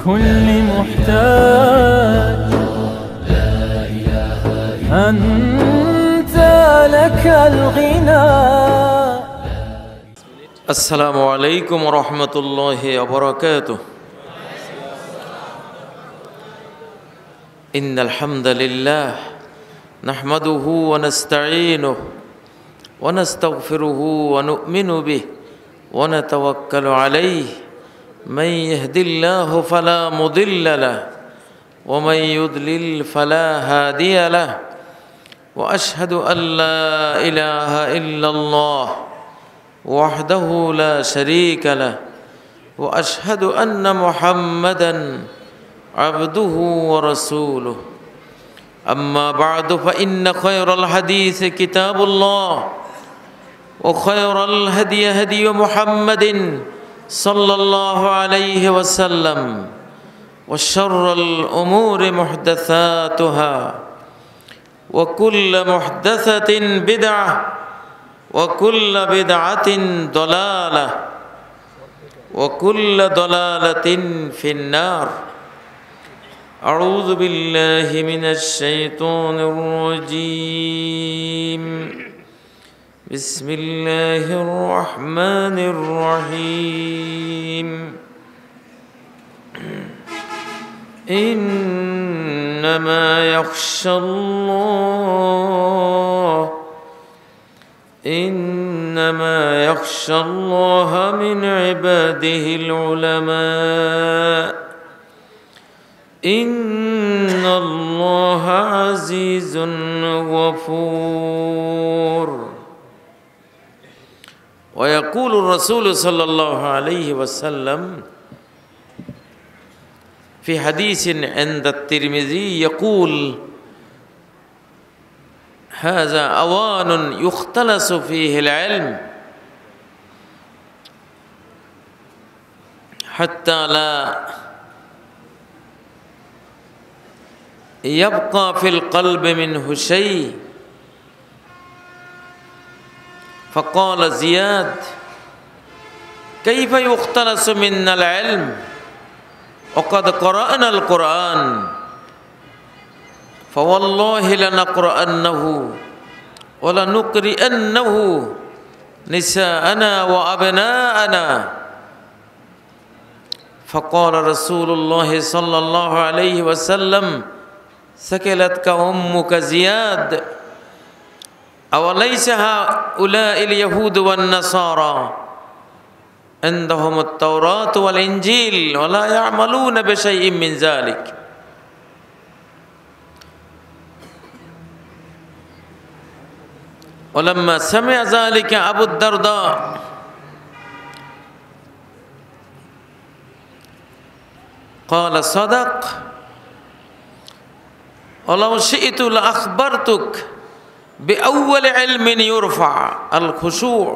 لكل محتاج. أنت لك الغنى. السلام عليكم ورحمة الله وبركاته. إن الحمد لله نحمده ونستعينه ونستغفره ونؤمن به ونتوكل عليه. من يهد الله فلا مضل له ومن يضلل فلا هادي له. وأشهد أن لا إله إلا الله وحده لا شريك له. وأشهد أن محمدًا عبده ورسوله. أما بعد فإن خير الحديث كتاب الله وخير الهدي هدي محمد صلى الله عليه وسلم وشر الأمور محدثاتها وكل محدثة بدعة وكل بدعة ضلالة وكل ضلالة في النار. أعوذ بالله من الشيطان الرجيم. بسم الله الرحمن الرحيم. إنما يخشى الله من عباده العلماء. إن الله عزيز غفور. ويقول الرسول صلى الله عليه وسلم في حديث عند الترمذي يقول: هذا أوان يختلس فيه العلم حتى لا يبقى في القلب منه شيء. فقال زياد: كيف يختلس منا العلم وقد قرأنا القرآن؟ فوالله لنقرأنه ولنقرئنه نساءنا وأبناءنا. فقال رسول الله صلى الله عليه وسلم: ثكلتك أمك زياد. أوليس هؤلاء اليهود والنصارى عندهم التوراة والإنجيل ولا يعملون بشيء من ذلك؟ ولما سمع ذلك أبو الدرداء قال: صدق. ولو شئت لأخبرتك بأول علم يرفع الخشوع.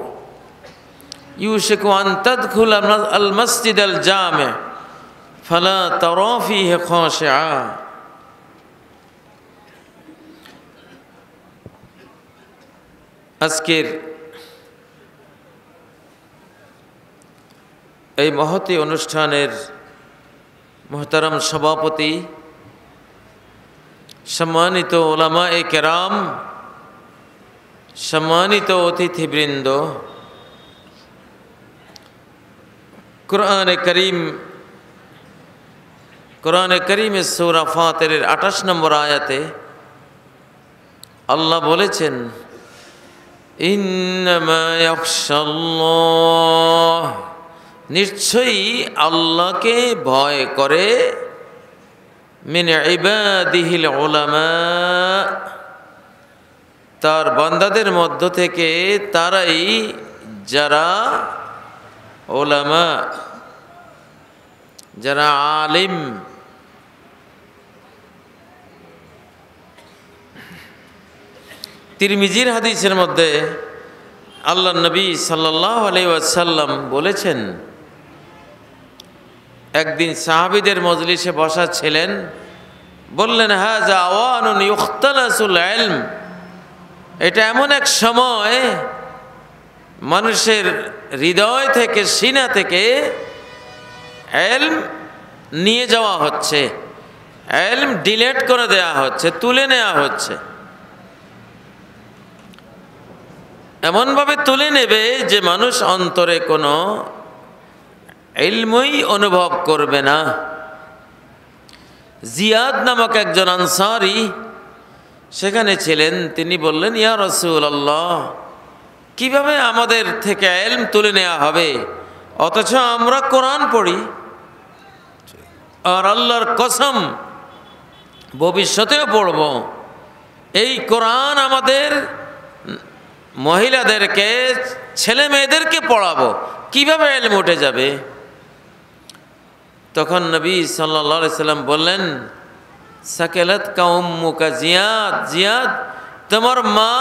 يوشك أن تدخل المسجد الجامع فلا ترى فيه خاشعا. আজকের এই মহতী অনুষ্ঠানের মুহতারাম সভাপতি, সম্মানিত উলামায়ে কেরাম, সম্মানিত অতিথিবৃন্দ, কোরআনে কারীমের সূরা ফাতিরের 28 নম্বর আয়াতে আল্লাহ বলেছেন: ইন্নামা ইয়াখশাল্লাহ, নিশ্চয়ই আল্লাহকে ভয় করে, মিন ইবাদিহিল উলামা, তার বান্দাদের মধ্য থেকে তারাই যারা উলামা, যারা আলিম। তিরমিজির হাদিসের মধ্যে আল্লাহ নবী সাল্লাল্লাহু আলাইহি ওয়াসাল্লাম বলেছেন, একদিন সাহাবীদের মজলিসে বসা ছিলেন, বললেন: হাযা আওয়ানুন ইখতালাসুল ইলম, এটা এমন এক সময় মানুষের হৃদয় থেকে, সিনা থেকে ইলম নিয়ে যাওয়া হচ্ছে, ইলম ডিলেট করে দেয়া হচ্ছে, তুলে নেওয়া হচ্ছে। এমনভাবে তুলে নেবে যে মানুষ অন্তরে কোনো ইলমই অনুভব করবে না। জিয়াদ নামক একজন আনসারী সেখানে ছিলেন। তিনি বললেন, ইয়া রাসূলুল্লাহ, কিভাবে আমাদের থেকে ইলম তুলে নেওয়া হবে, অথচ আমরা কোরআন পড়ি, আর আল্লাহর কসম ভবিষ্যতেও পড়ব। এই কোরআন আমাদের মহিলাদেরকে, ছেলে মেয়েদেরকে পড়াবো, কিভাবে ইলম উঠে যাবে? তখন নবী সাল্লাল্লাহু আলাইহি সাল্লাম বললেন, সাকালাত কা উম্মুকা জিয়াদ, জিয়াদ তোমার মা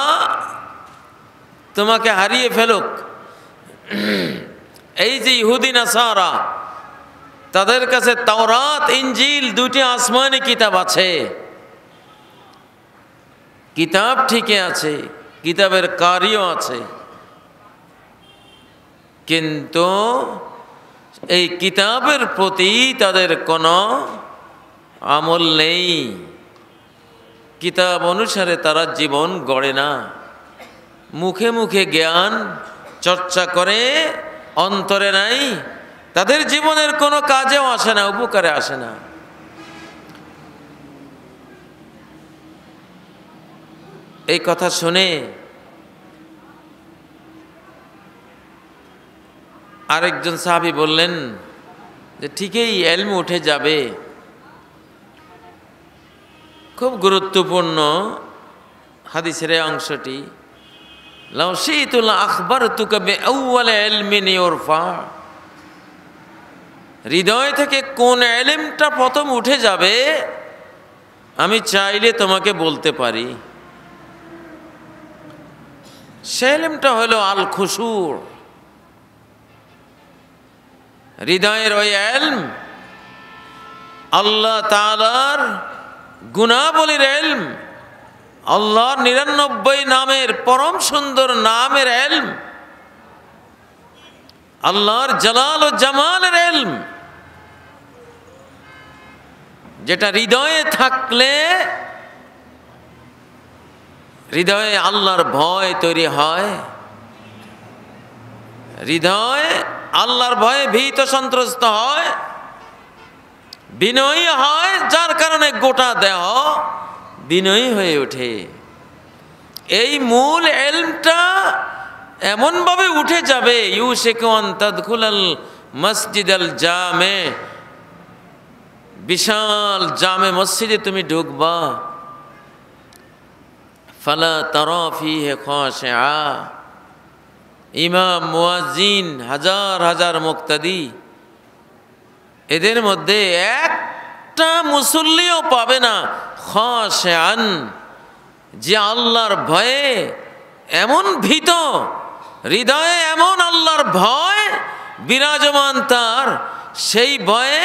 তোমাকে হারিয়ে ফেলুক। এই যে ইহুদি নাসারা, তাদের কাছে তাওরাত ইনজিল দুটি আসমানি কিতাব আছে, কিতাব ঠিকই আছে, কিতাবের কারিও আছে, কিন্তু এই কিতাবের প্রতি তাদের কোনো আমল নেই। কিতাব অনুসারে তারা জীবন গড়ে না, মুখে মুখে জ্ঞান চর্চা করে, অন্তরে নাই, তাদের জীবনের কোনো কাজেও আসে না, উপকারে আসে না। এই কথা শুনে আরেকজন সাহাবী বললেন যে ঠিকই ইলম উঠে যাবে। খুব গুরুত্বপূর্ণ হাদিসের এই অংশটি। লাউ শি'তু লা'আখবারতুকা বিআউয়ালি ইলমিন ইউরফা, হৃদয় থেকে কোন ইলমটা প্রথম উঠে যাবে আমি চাইলে তোমাকে বলতে পারি। সে ইলমটা হলো আল খুশু', হৃদয়ের ওই ইলম, আল্লাহ তাআলার গুণাবলীর ইলম, আল্লাহর 99 নামের পরম সুন্দর নামের ইলম, আল্লাহর জালাল ও জামালের ইলম, যেটা হৃদয়ে থাকলে হৃদয়ে আল্লাহর ভয় তৈরি হয়, হৃদয় আল্লাহর ভয়ে ভীত সন্ত্রস্ত হয়, বিনয়ী হয়, যার কারণে গোটা দেহ বিনয়ী হয়ে ওঠে। এই মূল ইলমটা এমনভাবে উঠে যাবে, ইউশিকু আন তাদখুলাল মসজিদাল জামে, বিশাল জামে মসজিদে তুমি ঢুকবা, ফালা তারা ফিহি খাশিআ, ইমাম মুয়াজ্জিন হাজার হাজার মুক্তাদি, এদের মধ্যে একটা মুসল্লিও পাবে না খাশিআন, যে আল্লাহর ভয়ে এমন ভীত, হৃদয়ে এমন আল্লাহর ভয় বিরাজমান, তার সেই ভয়ে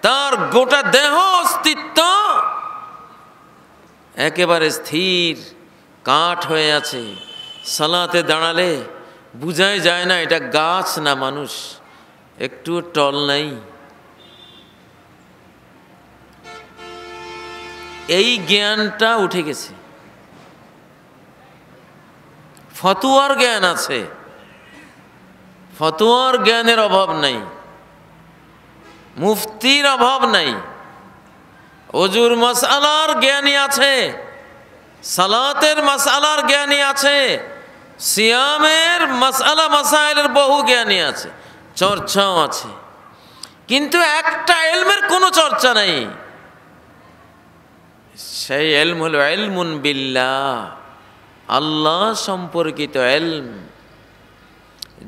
তার গোটা দেহ অস্তিত্ব একেবারে স্থির কাঠ হয়ে আছে। সালাতে দাঁড়ালে বুঝাই যায় না এটা গাছ না মানুষ, একটু টল নাই। এই জ্ঞানটা উঠে গেছে। ফতোয়ার জ্ঞান আছে, ফতোয়ার জ্ঞানের অভাব নাই, মুফতির অভাব নাই, ওজুর মাসআলার জ্ঞানী আছে, সালাতের মাসআলার জ্ঞানী আছে, সিয়ামের মাসআলা মাসাইলের বহু জ্ঞানী আছে, চর্চাও আছে, কিন্তু একটা ইলমের কোনো চর্চা নাই। সেই ইলম হলো ইলমুন বিল্লাহ, আল্লাহ সম্পর্কিত ইলম,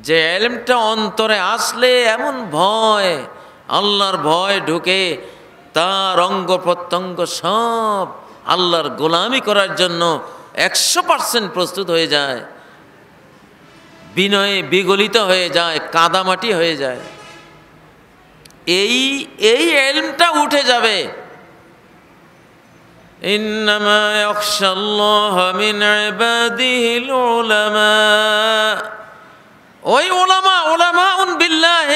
যে ইলমটা অন্তরে আসলে এমন ভয়, আল্লাহর ভয় ঢুকে তার অঙ্গ প্রত্যঙ্গ সব আল্লাহর গোলামি করার জন্য 100% প্রস্তুত হয়ে যায়, বিনয়ে বিগলিত হয়ে যায়, কাদামাটি হয়ে যায়। এই ইলমটা উঠে যাবে। ইন্নামা ইয়াখশাল্লাহ মিন ইবাদিহিল উলামা, ওই উলামাউন বিল্লাহ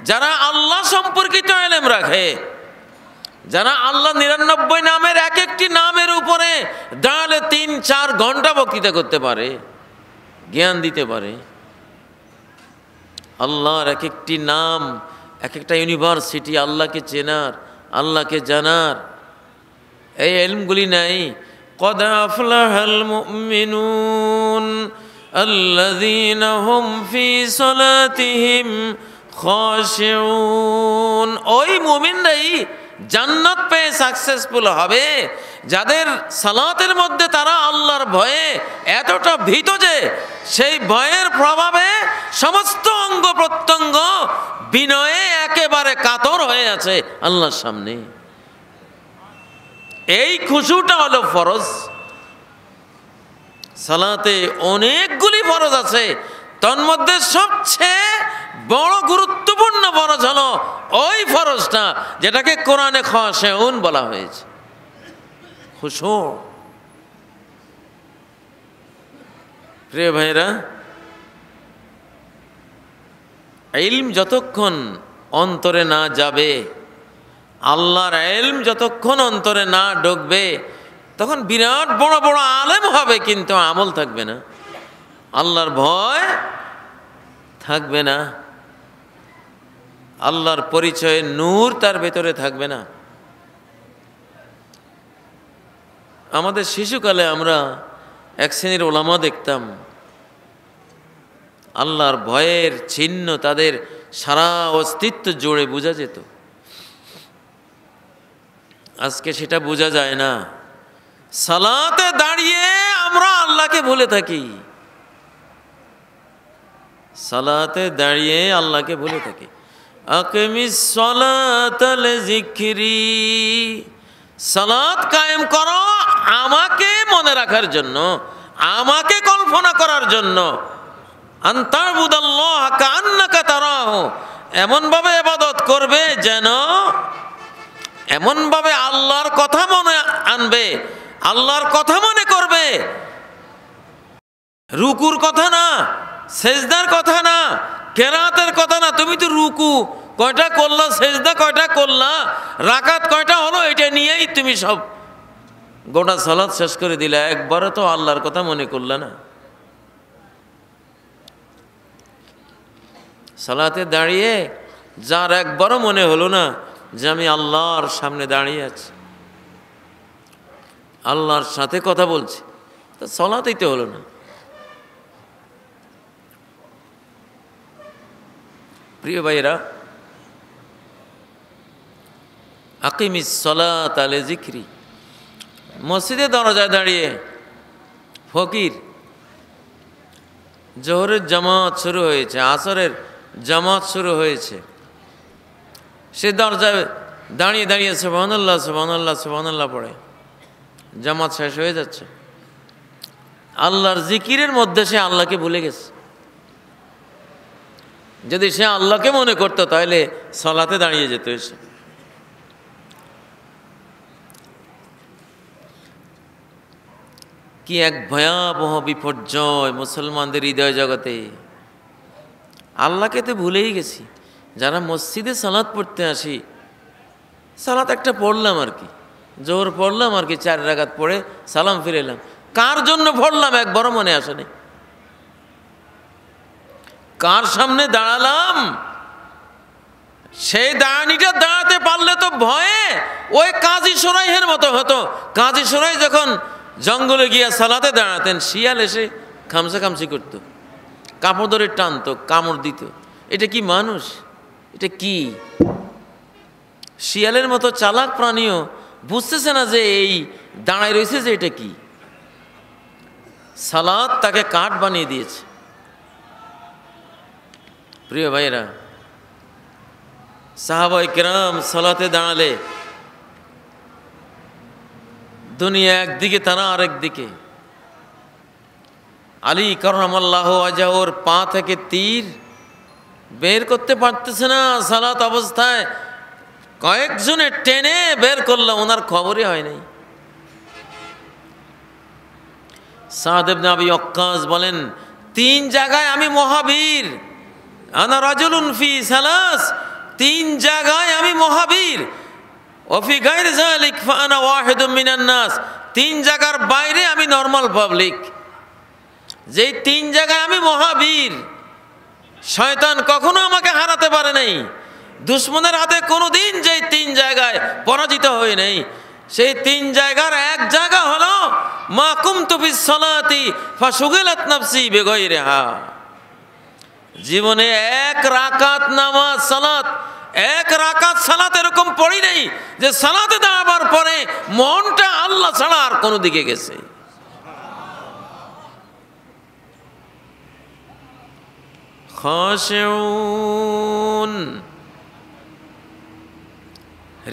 যারা আল্লাহ সম্পর্কিত ইলম রাখে, যারা আল্লাহ 99 নামের এক একটি নামের উপরে দাঁড়ালে 3-4 ঘন্টা বক্তৃতা করতে পারে, জ্ঞান দিতে পারে। আল্লাহর এক একটি নাম, এক একটা ইউনিভার্সিটি আল্লাহকে চেনার, আল্লাহকে জানার। এই ইলমগুলি নাই। قد أفلح المؤمنون الذين هم في صلاتهم خاشعون। ওই মুমিনরাই জান্নাত পেয়ে সাকসেসফুল হবে যাদের সালাতের মধ্যে তারা আল্লাহর ভয়ে এতটা ভীত যে সেই ভয়ের প্রভাবে সমস্ত অঙ্গ প্রত্যঙ্গ বিনয়ে একেবারে কাতর হয়ে আছে আল্লাহর সামনে। এই খুশুটা হলো ফরজ। সালাতে অনেকগুলি ফরজ আছে, তন্মধ্যে সবচেয়ে বড় গুরুত্বপূর্ণ ফরজ হলো ওই ফরজটা যেটাকে কোরআনে খাশিউন বলা হয়েছে, খুশু। প্রিয় ভাইরা, ইলম যতক্ষণ অন্তরে না যাবে, আল্লাহর ইলম যতক্ষণ অন্তরে না ঢুকবে, তখন বিরাট বড় বড় আলেম হবে কিন্তু আমল থাকবে না, আল্লাহর ভয় থাকবে না, আল্লাহর পরিচয়ে নূর তার ভেতরে থাকবে না। আমাদের শিশুকালে আমরা এক শ্রেণীর ওলামা দেখতাম, আল্লাহর ভয়ের চিহ্ন তাদের সারা অস্তিত্ব জুড়ে বোঝা যেত। আজকে সেটা বোঝা যায় না। সালাতে দাঁড়িয়ে আমরা আল্লাহকে ভুলে থাকি, সালাতে দাঁড়িয়ে আল্লাহকে ভুলে থাকি। আকিমিস সালাতা লিযিকরি, সালাত কায়েম করো আমাকে মনে রাখার জন্য, আমাকে কল্পনা করার জন্য। আনতাবুদাল্লাহ কাআন্নাকা তারাহু, এমনভাবে ইবাদত করবে যেন, এমনভাবে আল্লাহর কথা মনে আনবে, আল্লাহর কথা মনে করবে। রুকুর কথা না, সেজদার কথা না, কেরাতের কথা না। তুমি তো রুকু কয়টা করলা, সেজদা কয়টা করলা, রাকাত কয়টা হলো, এটা নিয়েই তুমি সব গোটা সালাত শেষ করে দিলে, একবারও তো আল্লাহর কথা মনে করলা না। সালাতে দাঁড়িয়ে যার একবারও মনে হলো না যে আমি আল্লাহর সামনে দাঁড়িয়ে আছি, আল্লাহর সাথে কথা বলছি, তা সালাতেই তো হলো না। প্রিয় ভাইরা, আকিমিস সালাতা লিযিকরি, মসজিদে দরজায় দাঁড়িয়ে ফকির, জোহরের জামাত শুরু হয়েছে, আসরের জামাত শুরু হয়েছে, সে দরজায় দাঁড়িয়ে দাঁড়িয়ে সুবহানাল্লাহ সুবহানাল্লাহ সুবহানাল্লাহ পড়ে, জামাত শেষ হয়ে যাচ্ছে, আল্লাহর জিকিরের মধ্যে সে আল্লাহকে ভুলে গেছে। যদি সে আল্লাহকে মনে করতো তাহলে সালাতে দাঁড়িয়ে যেত এসে। কি এক ভয়াবহ বিপর্যয় মুসলমানদের হৃদয় জগতে। আল্লাহকে তো ভুলেই গেছি। যারা মসজিদে সালাত পড়তে আসি, সালাত একটা পড়লাম আর কি, জোর পড়লাম আর কি, 4 রাকাত পড়ে সালাম ফিরে এলাম, কার জন্য পড়লাম একবারও মনে আসেনি। কার সামনে দাঁড়ালাম, সেই দাঁড়ানিটা দাঁড়াতে পারলে তো ভয়ে ওই কাজী সুরাইহের মতো হতো। কাজী সুরাই যখন জঙ্গলে গিয়া সালাতে দাঁড়াতেন, শিয়াল এসে খামসাখামসি করতো, কাপড় ধরে টানতো, কামড় দিত। এটা কি মানুষ? এটা কি? শিয়ালের মতো চালাক প্রাণীও বুঝতেছে না যে এই দাঁড়ায় রয়েছে যে এটা কি। সালাত তাকে কাঠ বানিয়ে দিয়েছে। প্রিয় ভাইরা, সাহাবায়ে কেরাম সালাতে দাঁড়ালে দুনিয়া একদিকে, তারা আরেক দিকে। আলী কাররামাল্লাহু ওয়াজহাহু ওর পা থেকে তীর বের করতে পারতেছে না সালাত অবস্থায়, কয়েকজনে টেনে বের করলো, ওনার খবরই হয় নাই। সাদ ইবনে আবি ওয়াক্কাস বলেন, 3 জায়গায় আমি মহাবীর, আনা রাজুলুন ফি সালাস, 3 জায়গায় আমি মহাবীর। ওফি গায়রি যালিক ফাআনা ওয়াহিদুম মিনান নাস, 3 জায়গার বাইরে আমি নরমাল পাবলিক। যেই 3 জায়গায় আমি মহাবীর, শয়তান কখনো আমাকে হারাতে পারে নাই। দুশ্মনের হাতে কোনোদিন যেই 3 জায়গায় পরাজিত হয় নাই, সেই 3 জায়গার এক জায়গা হলো মা কুমতু ফিস সালাতি ফাশুগিলাত নাফসি বিগাইরিহা। জীবনে 1 রাকাত নামাজ সালাত, 1 রাকাত সালাত এরকম পড়ি নাই যে সালাতে দাঁড়াবার পরে মনটা আল্লাহ ছাড়া আর কোনো দিকে গেছে। খাশিউন,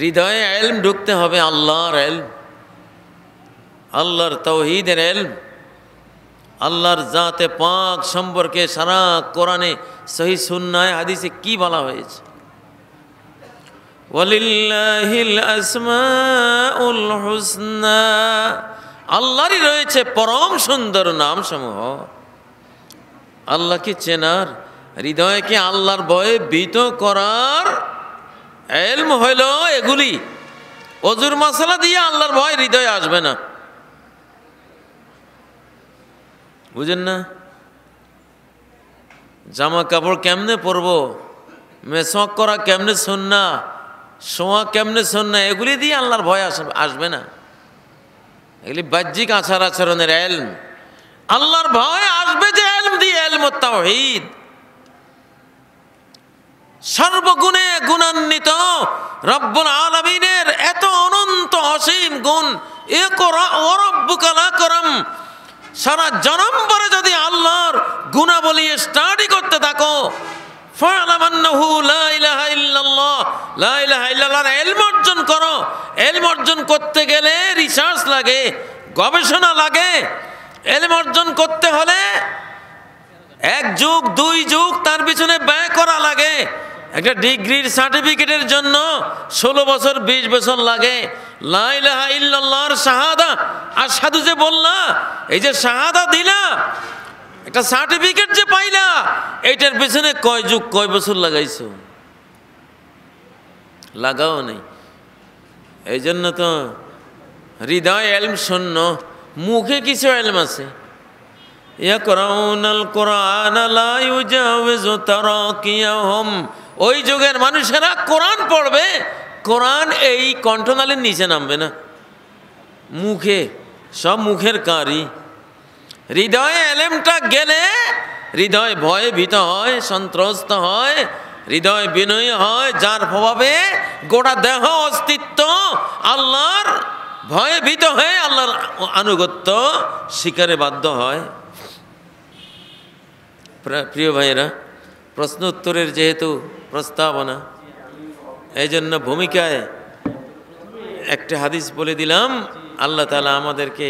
হৃদয়ে ইলম ঢুকতে হবে, আল্লাহর ইলম, আল্লাহর তাওহীদের ইলম, আল্লাহর জাতে পাক সম্পর্কে সারা কোরআনে সহিহ সুন্নাহ হাদিসে কি বলা হয়েছে। ওয়ালিল্লাহিল আসমাউল হুসনা, আল্লাহরই রয়েছে পরম সুন্দর নাম সমূহ। আল্লাহকে চেনার, হৃদয়কে আল্লাহর ভয়ে ভীত করার ইলম হইল এগুলি। ওযুর মাসালা দিয়ে আল্লাহর ভয় হৃদয়ে আসবে না, বুঝেন না? জামা কাপড় কেমনে পরবো, মেসওয়াক করা কেমনে সুন্নাহ, শোয়া কেমনে সুন্নাহ, এগুলি দিয়ে আল্লাহর ভয় আসবে না। এগুলি বাহ্যিক আচার আচরণের ইলম। আল্লাহর ভয় আসবে যে ইলম দিয়ে, ইলমুত তাওহীদ। সর্বগুণে গুণান্বিত রব্বুল আলামিনের এত অনন্ত অসীম গুণ, ইকরা ওয়া রাব্বুকাল আকরাম। সারা জনম পরে যদি আল্লাহর গুণাবলী স্টাডি করতে থাকো, ফা'লাম আন্নাহু লা ইলাহা ইল্লাল্লাহ, লা ইলাহা ইল্লাল্লাহর ইলম অর্জন করো। ইলম অর্জন করতে গেলে রিসার্চ লাগে, গবেষণা লাগে। ইলম অর্জন করতে হলে 1 যুগ 2 যুগ তার পিছনে ব্যয় করা লাগে। একটা ডিগ্রির সার্টিফিকেটের জন্য 16 বছর 20 বছর লাগে। লা ইলাহা ইল্লাল্লাহর শাহাদা, আশহাদু যে বললা, এই যে শাহাদা দিলা, একটা সার্টিফিকেট যে পাইলা, এইটার পিছনে কয় যুগ কয় বছর লাগাইছো? লাগাও নেই। এই জন্য তো হৃদয় ইলম শূন্য, মুখে কিছু ইলম আছে। ইয়াকরাউনাল কুরআন লা ইউজাউযু তারাকিয়াহুম, ওই যুগের মানুষেরা কোরআন পড়বে, কোরআন এই কণ্ঠনালীর নিচে নামবে না। মুখে সব মুখের কারি। হৃদয়ে ইলমটা গেলে হৃদয় ভয়ে ভীত হয়, সন্ত্রস্ত হয়, হৃদয় বিনয়ী হয়, যার প্রভাবে গোটা দেহ অস্তিত্ব আল্লাহর ভয়ে ভীত হয়ে আল্লাহর আনুগত্য স্বীকারে বাধ্য হয়। প্রিয় ভাইয়েরা, প্রশ্ন উত্তরের যেহেতু প্রস্তাবনা, এই জন্য ভূমিকায় একটা হাদিস বলে দিলাম। আল্লাহ তাআলা আমাদেরকে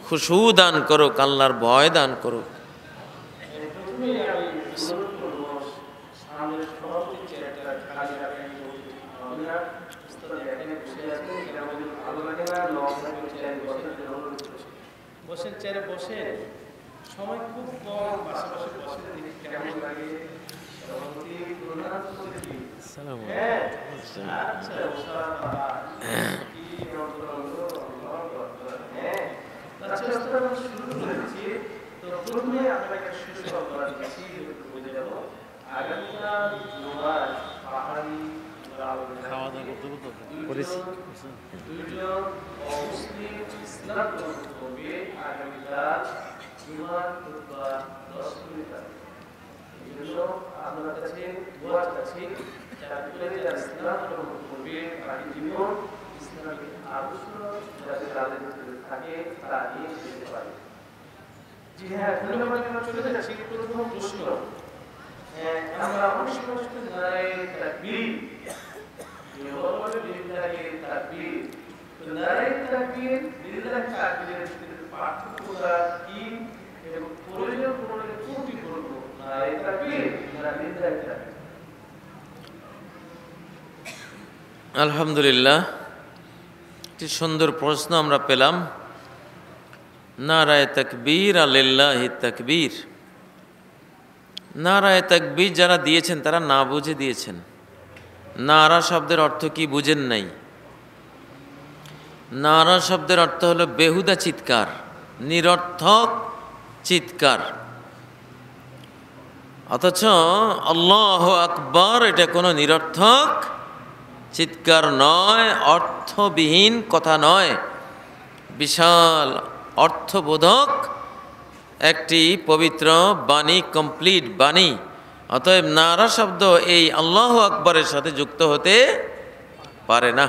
খুশু দান করুক, আল্লাহর ভয় দান করুক। বসেন, চেয়ারে বসেন, সময় খুব কম, পাশাপাশি বসেন, দেখি কেমন লাগে। আপনার কাছে দোয়া চাচ্ছি, যারা ইসলাম গ্রহণ করবে, বাকি জীবন ইসলামিক আদর্শ যাতে তাদের ভিতরে থাকে, তা নিয়ে যেতে পারে। জি হ্যাঁ, ধন্যবাদ। আমরা চলে যাচ্ছি প্রথম প্রশ্ন। আমরা অনেক সময় শুধু নারায়ে তাকবীর, লিল্লাহি তাকবীর, তো নারায়ে তাকবীর, লিল্লাহি তাকবীরের ভিতরে পার্থক্যটা কি এবং প্রয়োজন পড়লে কোনটি করব? নারায়ে তাকবীর না লিল্লাহি তাকবীর? আলহামদুলিল্লাহ, একটি সুন্দর প্রশ্ন আমরা পেলাম। নারায়ে তাকবীর আর লিল্লাহি তাকবীর, নারায়ে তাকবীর যারা দিয়েছেন তারা না বুঝে দিয়েছেন। নারা শব্দের অর্থ কি বুঝেন নাই? নারা শব্দের অর্থ হলো বেহুদা চিৎকার, নিরর্থক চিৎকার। অথচ আল্লাহু আকবার এটা কোনো নিরর্থক চিৎকার নয়, অর্থবিহীন কথা নয়, বিশাল অর্থবোধক একটি পবিত্র বাণী, কমপ্লিট বাণী। অতএব নারা শব্দ এই আল্লাহু আকবরের সাথে যুক্ত হতে পারে না।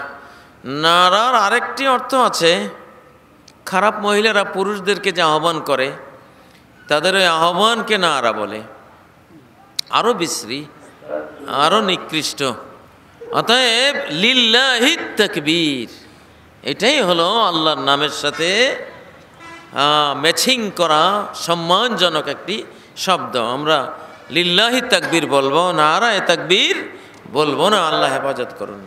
নারার আরেকটি অর্থ আছে, খারাপ মহিলারা পুরুষদেরকে যে আহ্বান করে তাদের ওই আহ্বানকে নারা বলে, আরও বিশ্রী, আরও নিকৃষ্ট। অতএব লিল্লাহিত তাকবীর এটাই হলো আল্লাহর নামের সাথে ম্যাচিং করা সম্মানজনক একটি শব্দ। আমরা লিল্লাহি তাকবীর বলবো, নারায়ে তাকবীর বলবো না। আল্লাহ হেফাজত করুন।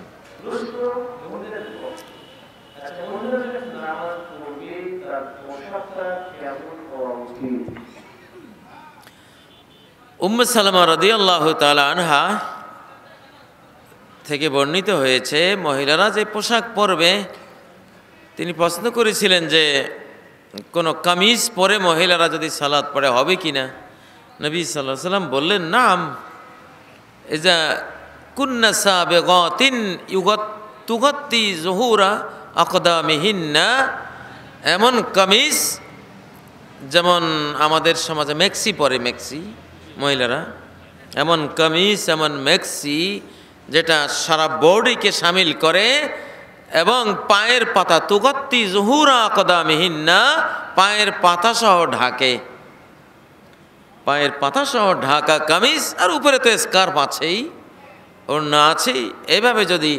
উম্মে সালামা রাদিয়াল্লাহু তাআলা আনহা থেকে বর্ণিত হয়েছে, মহিলারা যে পোশাক পরবে তিনি পছন্দ করেছিলেন যে কোনো কামিজ পরে মহিলারা যদি সালাত পড়ে হবে কি না। নবী সাল্লাল্লাহু আলাইহি ওয়াসাল্লাম বললেন, নাম ইজা কুন্না সাবিগাতিন তুগাত্তি যুহুরা আকদামিহিন্না, এমন কামিজ যেমন আমাদের সমাজে মেক্সি পরে, মেক্সি মহিলারা, এমন কামিজ, এমন মেক্সি যেটা সারা বডিকে শামিল করে এবং পায়ের পাতা, তুগাত্তি যুহুরা আকদামিহিন্না, পায়ের পাতা সহ ঢাকে, পায়ের পাতা সহ ঢাকা কামিজ, আর উপরে তো স্কার্ফ আছেই, ওড়না আছেই। এভাবে যদি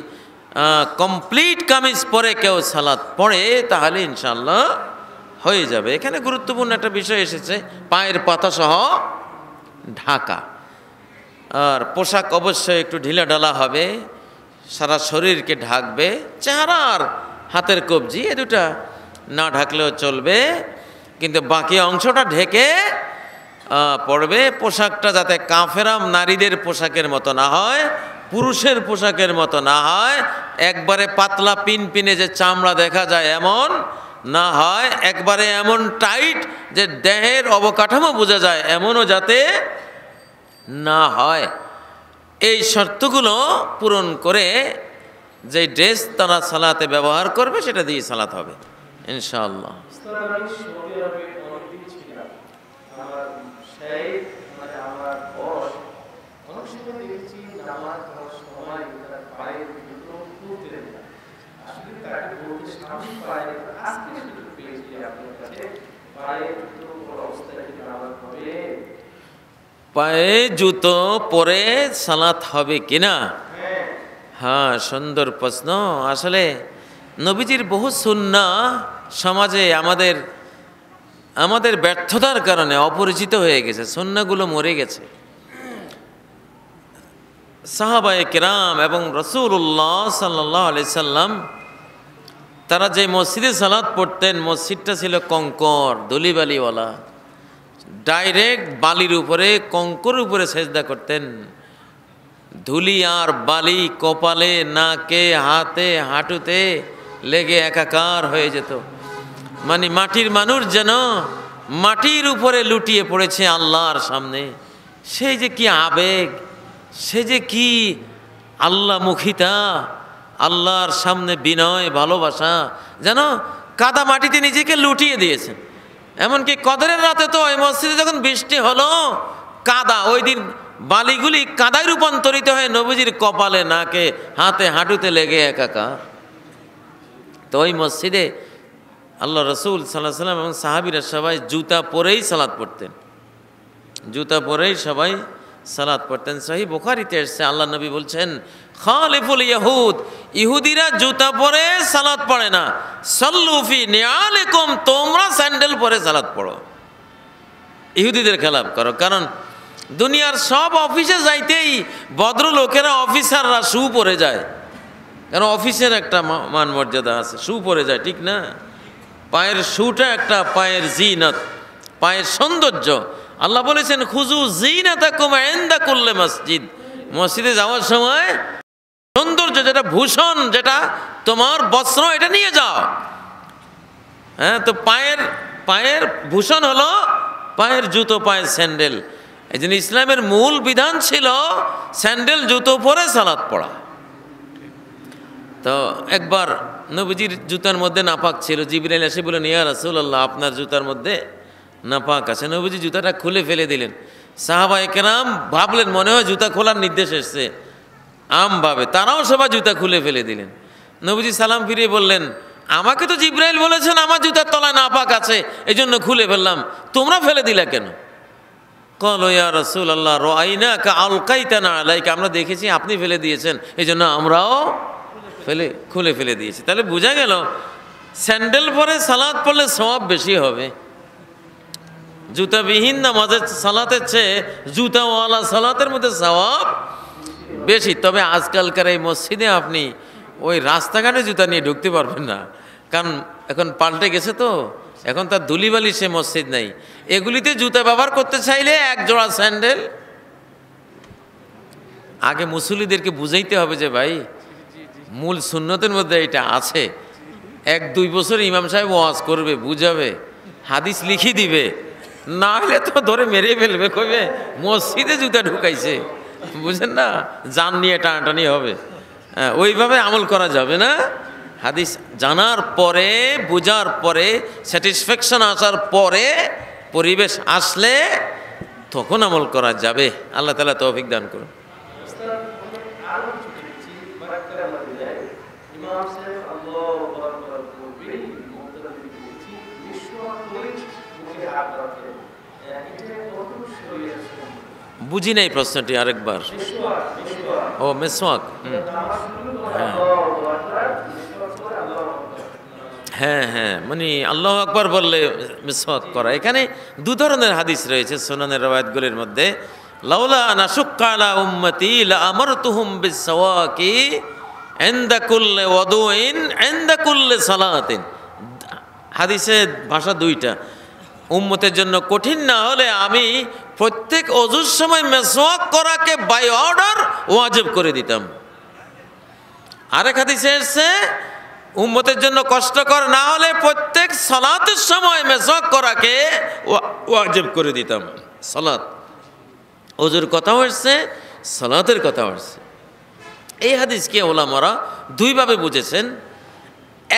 কমপ্লিট কামিজ পরে কেউ সালাত পড়ে তাহলে ইনশাআল্লাহ হয়ে যাবে। এখানে গুরুত্বপূর্ণ একটা বিষয় এসেছে, পায়ের পাতা সহ ঢাকা। আর পোশাক অবশ্যই একটু ঢিলাঢালা হবে, সারা শরীরকে ঢাকবে, চেহারা আর হাতের কবজি এ দুটা না ঢাকলেও চলবে, কিন্তু বাকি অংশটা ঢেকে পড়বে। পোশাকটা যাতে কাফেরা নারীদের পোশাকের মতো না হয়, পুরুষের পোশাকের মতো না হয়, একবারে পাতলা পিনপিনে যে চামড়া দেখা যায় এমন না হয়, একবারে এমন টাইট যে দেহের অবকাঠামো বোঝা যায় এমনও যাতে না হয়। এই শর্তগুলো পূরণ করে যে ড্রেস তারা সালাতে ব্যবহার করবে সেটা দিয়ে সালাত হবে ইনশাআল্লাহ। পায়ে জুতো পরে সালাত হবে কিনা? হ্যাঁ, সুন্দর প্রশ্ন। আসলে নবীজির বহু সুন্নাহ সমাজে আমাদের ব্যর্থতার কারণে অপরিচিত হয়ে গেছে, সুন্নাহগুলো মরে গেছে। সাহাবায়ে কেরাম এবং রাসূলুল্লাহ সাল্লাল্লাহু আলাইহি সাল্লাম তারা যে মসজিদে সালাত পড়তেন, মসজিদটা ছিল কঙ্কর, ধুলিবালিওয়ালা, ডাইরেক্ট বালির উপরে, কঙ্করের উপরে সেজদা করতেন। ধুলি আর বালি কপালে, নাকে, হাতে, হাঁটুতে লেগে একাকার হয়ে যেত। মানে মাটির মানুষ যেন মাটির উপরে লুটিয়ে পড়েছে আল্লাহর সামনে। সেই যে কি আবেগ, সে যে কি আল্লাহমুখিতা, আল্লাহর সামনে বিনয়, ভালোবাসা, যেন কাদা মাটিতে নিজেকে লুটিয়ে দিয়েছেন। এমনকি কদরের রাতে তো ওই মসজিদে যখন বৃষ্টি হলো, কাদা, ওই দিন বালিগুলি কাদায় রূপান্তরিত হয়ে নবীজির কপালে, নাকে, হাতে, হাঁটুতে লেগে একাকার। তো ওই মসজিদে আল্লাহ রসুল সাল্লাল্লাহু আলাইহি সাল্লাম এবং সাহাবীরা সবাই জুতা পরেই সালাত পড়তেন, জুতা পরেই সবাই সালাত পড়তেন। সহিহ বুখারীতে এসেছে, আল্লাহ নবী বলছেন, খালিফুল ইয়াহুদ, ইহুদিরা জুতা পরে সালাত পড়ে না, সাল্লু ফি নিআলিকুম, তোমরা স্যান্ডেল পরে সালাত পড়ো। ইহুদিদের খেলাফ করো। কারণ দুনিয়ার সব অফিসে যাইতেই ভদ্রলোকেরা, অফিসাররা শু পরে যায়, কারণ অফিসের একটা মান মর্যাদা আছে, শু পরে যায়, ঠিক না? পায়ের শুটা একটা পায়ের জিনত, পায়ের সৌন্দর্য। আল্লাহ বলেছেন খুযু যিনাতাকুম ইনদা কুল্লি মসজিদ, মসজিদে যাওয়ার সময় সৌন্দর্য যেটা ভূষণ, যেটা তোমার বস্ত্র, এটা নিয়ে যাও। হ্যাঁ, তো পায়ের ভূষণ হলো পায়ের জুতো, পায়ের স্যান্ডেল। এই জন্য ইসলামের মূল বিধান ছিল স্যান্ডেল জুতো পরে সালাত পড়া। তো একবার নবীজির জুতার মধ্যে নাপাক ছিল, জিবরাইল এসে বলেন ইয়া রাসূলুল্লাহ আপনার জুতার মধ্যে নাপাক আছে। নবীজি জুতাটা খুলে ফেলে দিলেন। সাহাবায়ে কেরাম ভাবলেন মনে হয় জুতা খোলার নির্দেশ এসছে, আমভাবে তারাও সবাই জুতা খুলে ফেলে দিলেন। নবীজি সালাম ফিরিয়ে বললেন আমাকে তো জিবরাইল বলেছেন আমার জুতার তলায় নাপাক আছে, এই জন্য খুলে ফেললাম, তোমরা ফেলে দিলা কেন? ক্বালু ইয়া রাসূলুল্লাহ রাআইনাকা আলকাইতানা আলাইকা, আমরা দেখেছি আপনি ফেলে দিয়েছেন, এই জন্য আমরাও খুলে ফেলে দিয়েছি। তাহলে বোঝা গেল স্যান্ডেল পরে সালাত পড়লে সওয়াব বেশি হবে। জুতাবিহীন নামাজের সালাতের চেয়ে জুতাওয়ালা সালাতের মধ্যে সওয়াব বেশি। তবে আজকালকার এই মসজিদে আপনি ওই রাস্তাঘাটে জুতা নিয়ে ঢুকতে পারবেন না, কারণ এখন পাল্টে গেছে তো, এখন তার ধুলিবালি সে মসজিদ নাই। এগুলিতে জুতা ব্যবহার করতে চাইলে এক জোড়া স্যান্ডেল। আগে মুসল্লিদেরকে বুঝাইতে হবে যে ভাই মূল সুন্নতের মধ্যে এটা আছে। 1-2 বছর ইমাম সাহেব ওয়াজ করবে, বুঝাবে, হাদিস লিখি দিবে, না হলে তো ধরে মেরে ফেলবে, কইবে মসজিদে জুতা ঢুকাইছে, বুঝেন না, জান নিয়ে টানাটানি হবে। ওইভাবে আমল করা যাবে না। হাদিস জানার পরে, বোঝার পরে, স্যাটিসফ্যাকশন আসার পরে, পরিবেশ আসলে তখন আমল করা যাবে। আল্লাহ তাআলা তৌফিক দান করুন। বুঝি নাই প্রশ্নটি, আরেকবার। ও মেসওয়াক, হ্যাঁ হ্যাঁ, মানে আল্লাহু আকবার বললে মেসওয়াক করা। এখানে 2 ধরনের হাদিস রয়েছে সুনানের রওয়ায়াতগুলির মধ্যে। লাউলা নাশুক্কা আলা উম্মতি লা আমারতুহুম বিসওয়াকি ইনদা কুল্লি ওয়াদুইন ইনদা কুল্লি সালাতিন। হাদিসের ভাষা 2টা। উম্মতের জন্য কঠিন না হলে আমি প্রত্যেক ওযুর সময় মেসওয়াক করাকে বাই অর্ডার ওয়াজিব করে দিতাম। আরেক হাদিসে এসেছে উম্মতের জন্য কষ্টকর না হলে প্রত্যেক সালাতের সময় মেসওয়াক করাকে ওয়াজিব করে দিতাম। সালাত, ওযুর কথাও এসেছে, সালাতের কথাও এসেছে। এই হাদিসকে ওলামারা 2 ভাবে বুঝেছেন।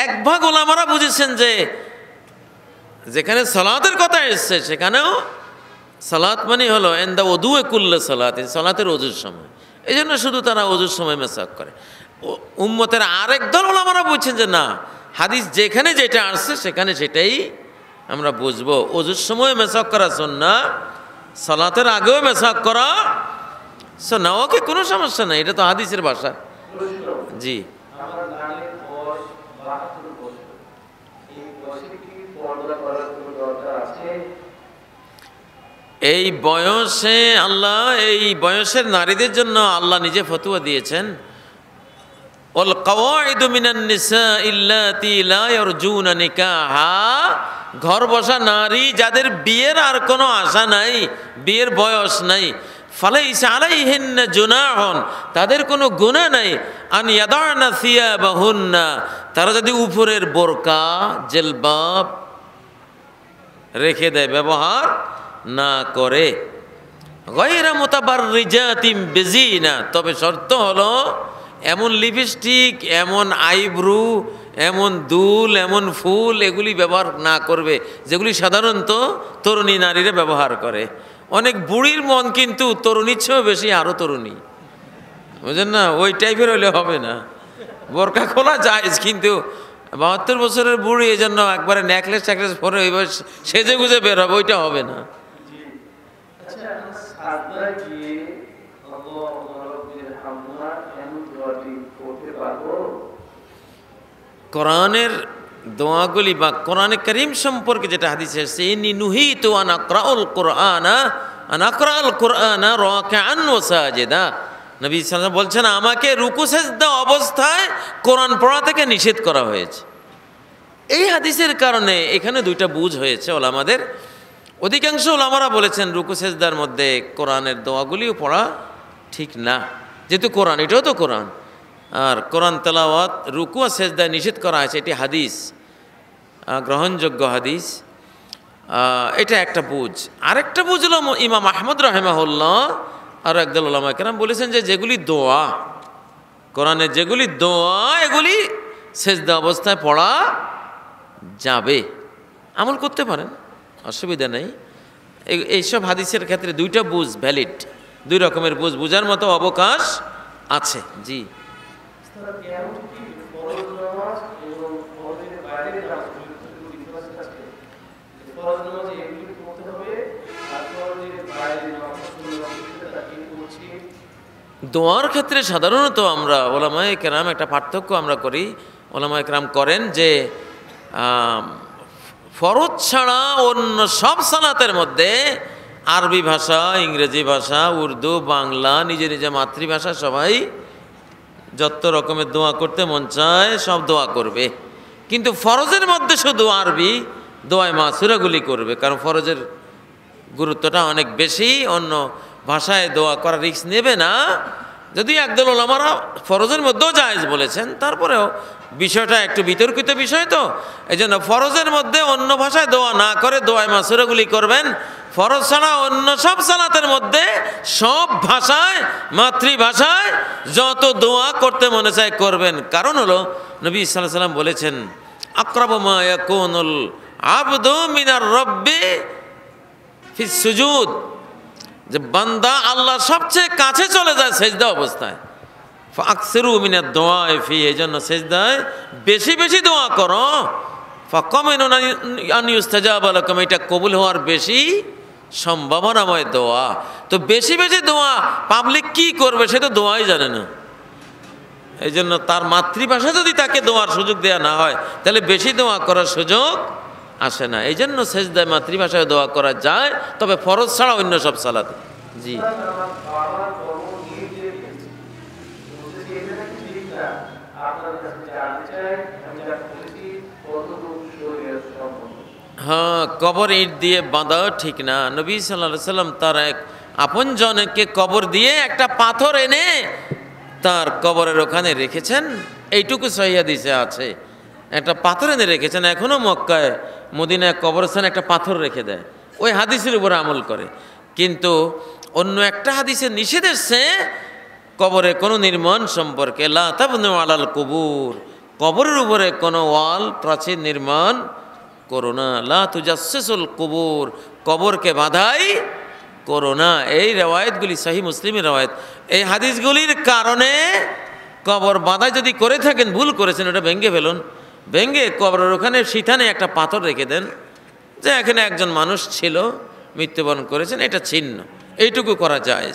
এক ভাগ ওলামারা বুঝেছেন যে যেখানে সালাতের কথা এসছে সেখানেও সালাত মানে হলো ইনদা ওযুয়ে কুল্লি সালাত, সালাতের ওযুর সময়, এই জন্য শুধু তারা ওযুর সময় মেসওয়াক করে। উম্মতের আরেক দল ওলামারা বুঝছেন যে না, হাদিস যেখানে যেটা আসছে সেখানে সেটাই আমরা বুঝবো। ওযুর সময় মেসওয়াক করা সুন্নাহ, সালাতের আগেও মেসওয়াক করা সুন্নাহ, ওকে কোনো সমস্যা নাই, এটা তো হাদিসের ভাষা। জি, এই বয়সে আল্লাহ, এই বয়সের নারীদের জন্য আল্লাহ নিজে ফতোয়া দিয়েছেন, ওয়াল কাওয়াইদু মিনান নিসাই আল্লাতী লা ইয়ারজুনা নিকাহা, ঘর বসা নারী যাদের বিয়ের আর কোনো আশা নাই, বিয়ের বয়স নাই, ফালাইসা আলাইহিন্না জুনাহুন, তাদের কোনো গুনাহ নাই, আন ইয়াদানা সিয়াবাহুন্না, তারা যদি উপরের বোরকা জিলবাব রেখে দেয়, ব্যবহার না করে, গায়রা মুতাবাররিজাতিম বিজিনা, তবে শর্ত হলো এমন লিপস্টিক, এমন আইব্রু, এমন দুল, এমন ফুল এগুলি ব্যবহার না করবে যেগুলি সাধারণত তরুণী নারীরা ব্যবহার করে। অনেক বুড়ির মন কিন্তু তরুণীর চেয়েও বেশি আরও তরুণী, বুঝলেন না, ওই টাইপের হলে হবে না। বোরকা খোলা যায় কিন্তু 72 বছরের বুড়ি, এই জন্য একবারে নেকলেস ট্যাকলেস পরে ওইভাবে সেজে গুজে বের হবে, ওইটা হবে না। কোরআনের দোয়াগুলি বা কোরআনে কারীম সম্পর্কে যেটা হাদিসে এসেছে, ইন্নী নুহিতু আন আকরাউল কুরআনা রাকিআন ওয়া সাজিদা, নবী সাল্লাল্লাহু আলাইহি ওয়াসাল্লাম বলছেন আমাকে রুকু সিজদা অবস্থায় কোরআন পড়া থেকে নিষেধ করা হয়েছে। এই হাদিসের কারণে এখানে 2টা বুঝ হয়েছে ওলামাদের। অধিকাংশ ওলামারা বলেছেন রুকু সেজদার মধ্যে কোরআনের দোয়াগুলিও পড়া ঠিক না, যেহেতু কোরআন, এটাও তো কোরআন, আর কোরআন তেলাওয়াত রুকু আর সেজদায় নিষেধ করা হয়েছে, এটি হাদিস, গ্রহণযোগ্য হাদিস। এটা একটা বুঝ। আরেকটা বুঝ হলো ইমাম আহমদ রাহিমাহুল্লাহ আর একদল ওলামা কেরাম বলেছেন যে যেগুলি দোয়া, কোরআনের যেগুলি দোয়া, এগুলি সেজদা অবস্থায় পড়া যাবে, আমল করতে পারেন, অসুবিধা নেই। এইসব হাদিসের ক্ষেত্রে দুইটা বুঝ ভ্যালিড, দুই রকমের বুঝ, বুঝার মতো অবকাশ আছে। জি, দোয়ার ক্ষেত্রে সাধারণত আমরা ওলামায়ে কেরাম একটা পার্থক্য আমরা করি, ওলামায়ে কেরাম করেন যে ফরজ ছাড়া অন্য সব সালাতের মধ্যে আরবি ভাষা, ইংরেজি ভাষা, উর্দু, বাংলা, নিজে নিজে মাতৃভাষা সবাই যত রকমের দোয়া করতে মন চায় সব দোয়া করবে, কিন্তু ফরজের মধ্যে শুধু আরবি দোয়ায় মাসুরাগুলি করবে, কারণ ফরজের গুরুত্বটা অনেক বেশি, অন্য ভাষায় দোয়া করার রিস্ক নেবে না। যদি একদল ওলামারা ফরজের মধ্যেও জায়েজ বলেছেন, তারপরেও বিষয়টা একটু বিতর্কিত বিষয়, তো এই জন্য ফরজের মধ্যে অন্য ভাষায় দোয়া না করে দোয়ায় মাসুরাগুলি করবেন। ফরজ ছাড়া অন্য সব সালাতের মধ্যে সব ভাষায়, মাতৃভাষায় যত দোয়া করতে মনে চায় করবেন। কারণ হলো নবী সাল্লাল্লাহু আলাইহি ওয়াসাল্লাম বলেছেন, আকরাবু মা ইয়াকুনুল আবদু মিনার রাব্বি ফিস সুজুদ, যে বান্দা আল্লাহর সবচেয়ে কাছে চলে যায় সেজদা অবস্থায়। ফাকসিরু মিনাদ দোয়া ফি, এই জন্য সেজদায় বেশি বেশি দোয়া করো। ফাকামিনু আন ইউস্তাজাবা লাকুম, এটা কবুল হওয়ার বেশি সম্ভাবনাময় দোয়া। তো বেশি বেশি দোয়া পাবলিক কি করবে সে তো দোয়াই জানে না, এই জন্য তার মাতৃভাষা যদি তাকে দোয়ার সুযোগ দেওয়া না হয় তাহলে বেশি দোয়া করার সুযোগ আসে না। এই জন্য সেজদায় মাতৃভাষায় দোয়া করা যায়, তবে ফরজ ছাড়া অন্য সব সালাতে। জি, হ্যাঁ, কবর ইট দিয়ে বাঁধা ঠিক না। নবী সাল্লাল্লাহু আলাইহি সাল্লাম তার এক আপনজনকে কবর দিয়ে একটা পাথর এনে তার কবরের ওখানে রেখেছেন, এইটুকু সহিহ হাদিসে আছে। একটা পাথর এনে রেখেছেন, এখনও মক্কায় মদিনায় কবরস্থানে একটা পাথর রেখে দেয়, ওই হাদিসের উপর আমল করে। কিন্তু অন্য একটা হাদিসে নিষেধ এসছে কবরে কোনো নির্মাণ সম্পর্কে, লা তাবনু আলাল কুবুর, কবরের উপরে কোনো ওয়াল প্রাচীর নির্মাণ করো না, লা তুজাসসিসুল কুবুর, কবরকে বাধাই করো না। এই রেওয়ায়েতগুলি সহিহ মুসলিমের রেওয়ায়েত। এই হাদিসগুলির কারণে কবর বাঁধাই যদি করে থাকেন, ভুল করেছেন, ওটা ভেঙে ফেলুন, ভেঙে কবরের ওখানে সিথানে একটা পাথর রেখে দেন, যে এখানে একজন মানুষ ছিল, মৃত্যুবরণ করেছেন, এটা চিহ্ন, এইটুকু করা যায়।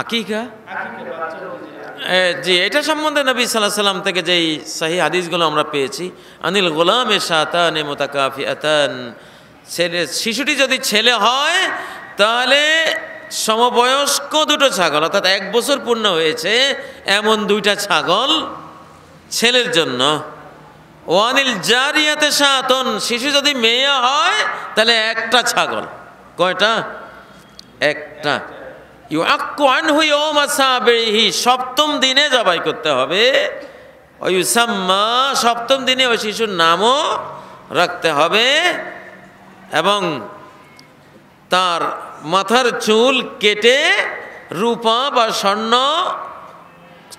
আকিকা, জি, এটা সম্বন্ধে নবী সাল্লাল্লাহু আলাইহি সাল্লাম থেকে যেই সহিহ হাদিসগুলো আমরা পেয়েছি, আনিল গোলামে শাতানে মুতাকাফিআতান, ছেলে শিশুটি যদি ছেলে হয় তাহলে সমবয়স্ক দুটো ছাগল, অর্থাৎ 1 বছর পূর্ণ হয়েছে এমন 2টা ছাগল ছেলের জন্য। ওয়ানিল জারিয়াতে শাতন, শিশু যদি মেয়ে হয় তাহলে 1টা ছাগল। কয়টা? 1টা। ইউআক্কু আনহু ইয়াওমা সাবিহি, 7ম দিনে জবাই করতে হবে। ওয়ুসাম্মা, 7ম দিনে ওই শিশুর নামও রাখতে হবে, এবং তার মাথার চুল কেটে রূপা বা স্বর্ণ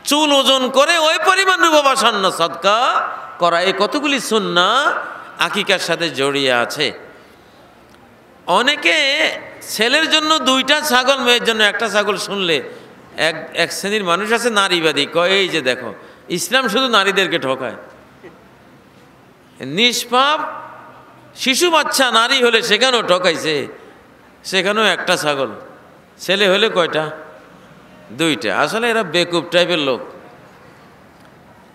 চুল ওজন করে ওই পরিমাণ রূপা বা স্বর্ণ সদকা করা। এই কতগুলি সুন্নাহ আকিকার সাথে জড়িয়ে আছে। অনেকে ছেলের জন্য 2টা ছাগল, মেয়ের জন্য 1টা ছাগল শুনলে এক শ্রেণীর মানুষ আছে নারীবাদী, কয় এই যে দেখো ইসলাম শুধু নারীদেরকে ঠকায়। নিষ্পাপ শিশু বাচ্চা নারী হলে সেখানেও ঠকাইছে, সেখানেও 1টা ছাগল, ছেলে হলে কয়টা? 2টা। আসলে এরা বেকুব টাইপের লোক।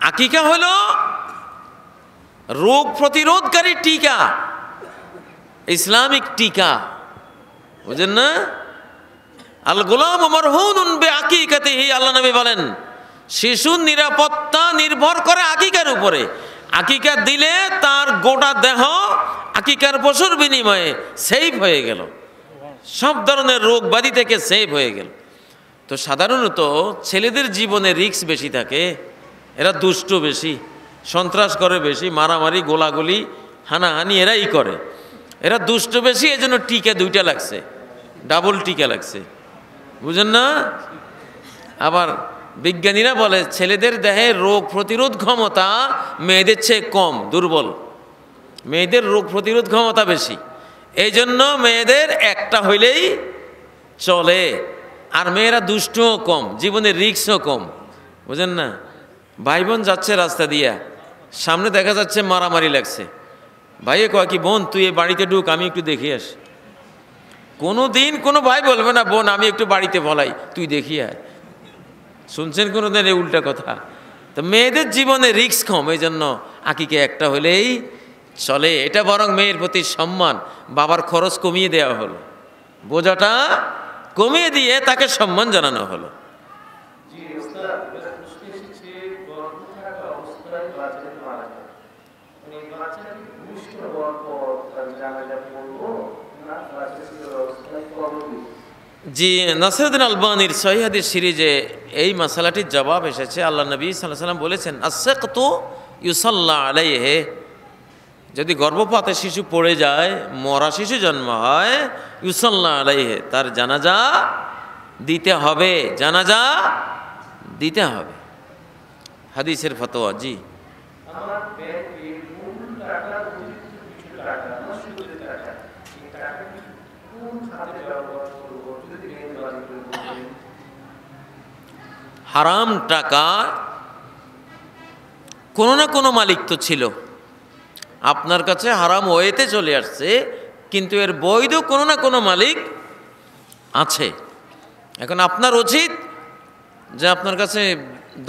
আকিকা হলো রোগ প্রতিরোধকারী টিকা, ইসলামিক টিকা, বুঝেন না? আল গোলাম মারহুনুন বিআকিকাতিহি, আল্লাহ নবী বলেন শিশুর নিরাপত্তা নির্ভর করে আকিকার উপরে। আকিকা দিলে তার গোটা দেহ আকিকার পশুর বিনিময়ে সেভ হয়ে গেল, সব ধরনের রোগ ব্যাধি থেকে সেভ হয়ে গেল। তো সাধারণত ছেলেদের জীবনে রিস্ক বেশি থাকে, এরা দুষ্ট বেশি, সন্ত্রাস করে বেশি, মারামারি গোলাগুলি হানাহানি এরাই করে, এরা দুষ্ট বেশি, এজন্য টিকা 2টা লাগছে, ডাবল টিকা লাগছে, বুঝেন না? আবার বিজ্ঞানীরা বলে ছেলেদের দেহে রোগ প্রতিরোধ ক্ষমতা মেয়েদের চেয়ে কম, দুর্বল, মেয়েদের রোগ প্রতিরোধ ক্ষমতা বেশি, এই জন্য মেয়েদের একটা হইলেই চলে। আর মেয়েরা দুষ্টও কম, জীবনের রিস্কও কম, বুঝেন না? ভাই বোন যাচ্ছে রাস্তা দিয়া, সামনে দেখা যাচ্ছে মারামারি লাগছে, ভাইয়ে কয় কি বোন তুই এই বাড়িতে ঢুক, আমি একটু দেখে আসি। কোনো দিন কোনো ভাই বলবে না বোন আমি একটু বাড়িতে বলাই, তুই দেখি আয়। শুনছেন কোনো দিন এই উল্টা কথা? তো মেয়েদের জীবনে রিস্ক কম, এই জন্য আকিকে একটা হলেই চলে। এটা বরং মেয়ের প্রতি সম্মান, বাবার খরচ কমিয়ে দেওয়া হলো, বোঝাটা কমিয়ে দিয়ে তাকে সম্মান জানানো হলো। জি, নাসিরুদ্দিন আলবানীর সহিহ হাদিস সিরিজে এই মাসালাটির জবাব এসেছে। আল্লাহ নবী সাল্লাল্লাহু আলাইহি ওয়াসাল্লাম বলেছেন, আস-সাকতু ইউসাল্লা আলাইহি, যদি গর্ভপাতে শিশু পড়ে যায়, মরা শিশু জন্ম হয়, ইউসাল্লা আলাইহি, তার জানাজা দিতে হবে, জানাজা দিতে হবে। হাদিসের ফতোয়া। জি, আমার ব্যাংকের মূল টাকা কিছু টাকা না সুদের টাকা, এই টাকা কি কোন খাতে ব্যবহার করব যদি মেহরবানি করে বলবেন? হারাম টাকা কোনো না কোনো মালিক তো ছিল, আপনার কাছে হারাম ওয়েতে চলে আসছে, কিন্তু এর বৈধ কোনো না কোনো মালিক আছে। এখন আপনার উচিত যে আপনার কাছে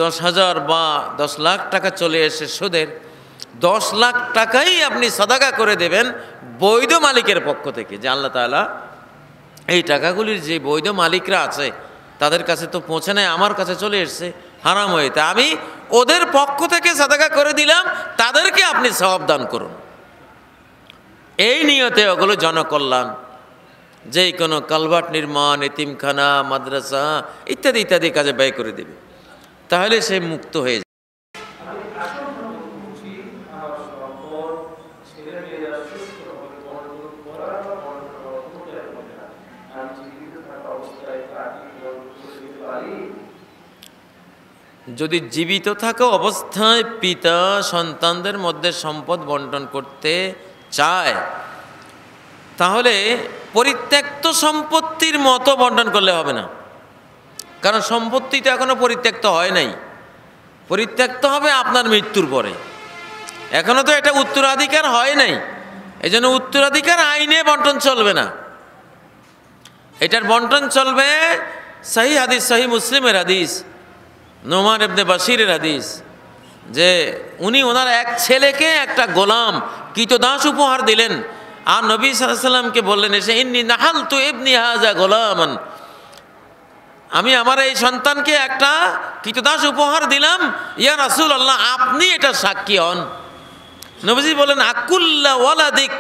10,000 বা 10 লাখ টাকা চলে এসে সুদের, 10 লাখ টাকাই আপনি সাদাকা করে দেবেন বৈধ মালিকের পক্ষ থেকে, যে আল্লাহ তাআলা এই টাকাগুলির যে বৈধ মালিকরা আছে তাদের কাছে তো পৌঁছে নেয়, আমার কাছে চলে এসছে হারাম হইতে, আমি ওদের পক্ষ থেকে সাদাকা করে দিলাম, তাদেরকে আপনি সওয়াব দান করুন। এই নিয়তে ওগুলো জনকল্যাণ, যেই কোনো কালভার্ট নির্মাণ, এতিমখানা, মাদ্রাসা ইত্যাদি ইত্যাদি কাজে ব্যয় করে দেবে, তাহলে সে মুক্ত হয়ে যাবে। আমি আসলে বুঝি আমার সম্পদ ছেলেমেয়েরা সুস্থভাবে বন্টন করা বা বন্টন করা কোনোটাই হবে না। আমি জীবিত থাকা অবস্থায় তাকে বন্টন করে দিতে পারি। যদি জীবিত থাকা অবস্থায় পিতা সন্তানদের মধ্যে সম্পদ বন্টন করতে চায়, তাহলে পরিত্যক্ত সম্পত্তির মতো বন্টন করলে হবে না, কারণ সম্পত্তি তো এখনো পরিত্যক্ত হয় নাই, পরিত্যক্ত হবে আপনার মৃত্যুর পরে, এখনো তো এটা উত্তরাধিকার হয় নাই, এই জন্য উত্তরাধিকার আইনে বন্টন চলবে না, এটার বন্টন চলবে সহিহ হাদিস, সহিহ মুসলিমের হাদিস, নোমান ইবনে বাশিরের হাদিস, যে উনি ওনার এক ছেলেকে একটা গোলাম কৃতদাস উপহার দিলেন, আর নবী সাল্লাল্লাহু আলাইহি ওয়াসাল্লামকে বললেন এসে, ইন্নী নাহালতু ইবনি হাযা গোলামান, আমি আমার এই সন্তানকে একটা কৃতদাস উপহার দিলাম, ইয়া রাসূলুল্লাহ আপনি এটা সাক্ষী হন। নবীজি বলেন, আকুল্লা ওয়ালাদিক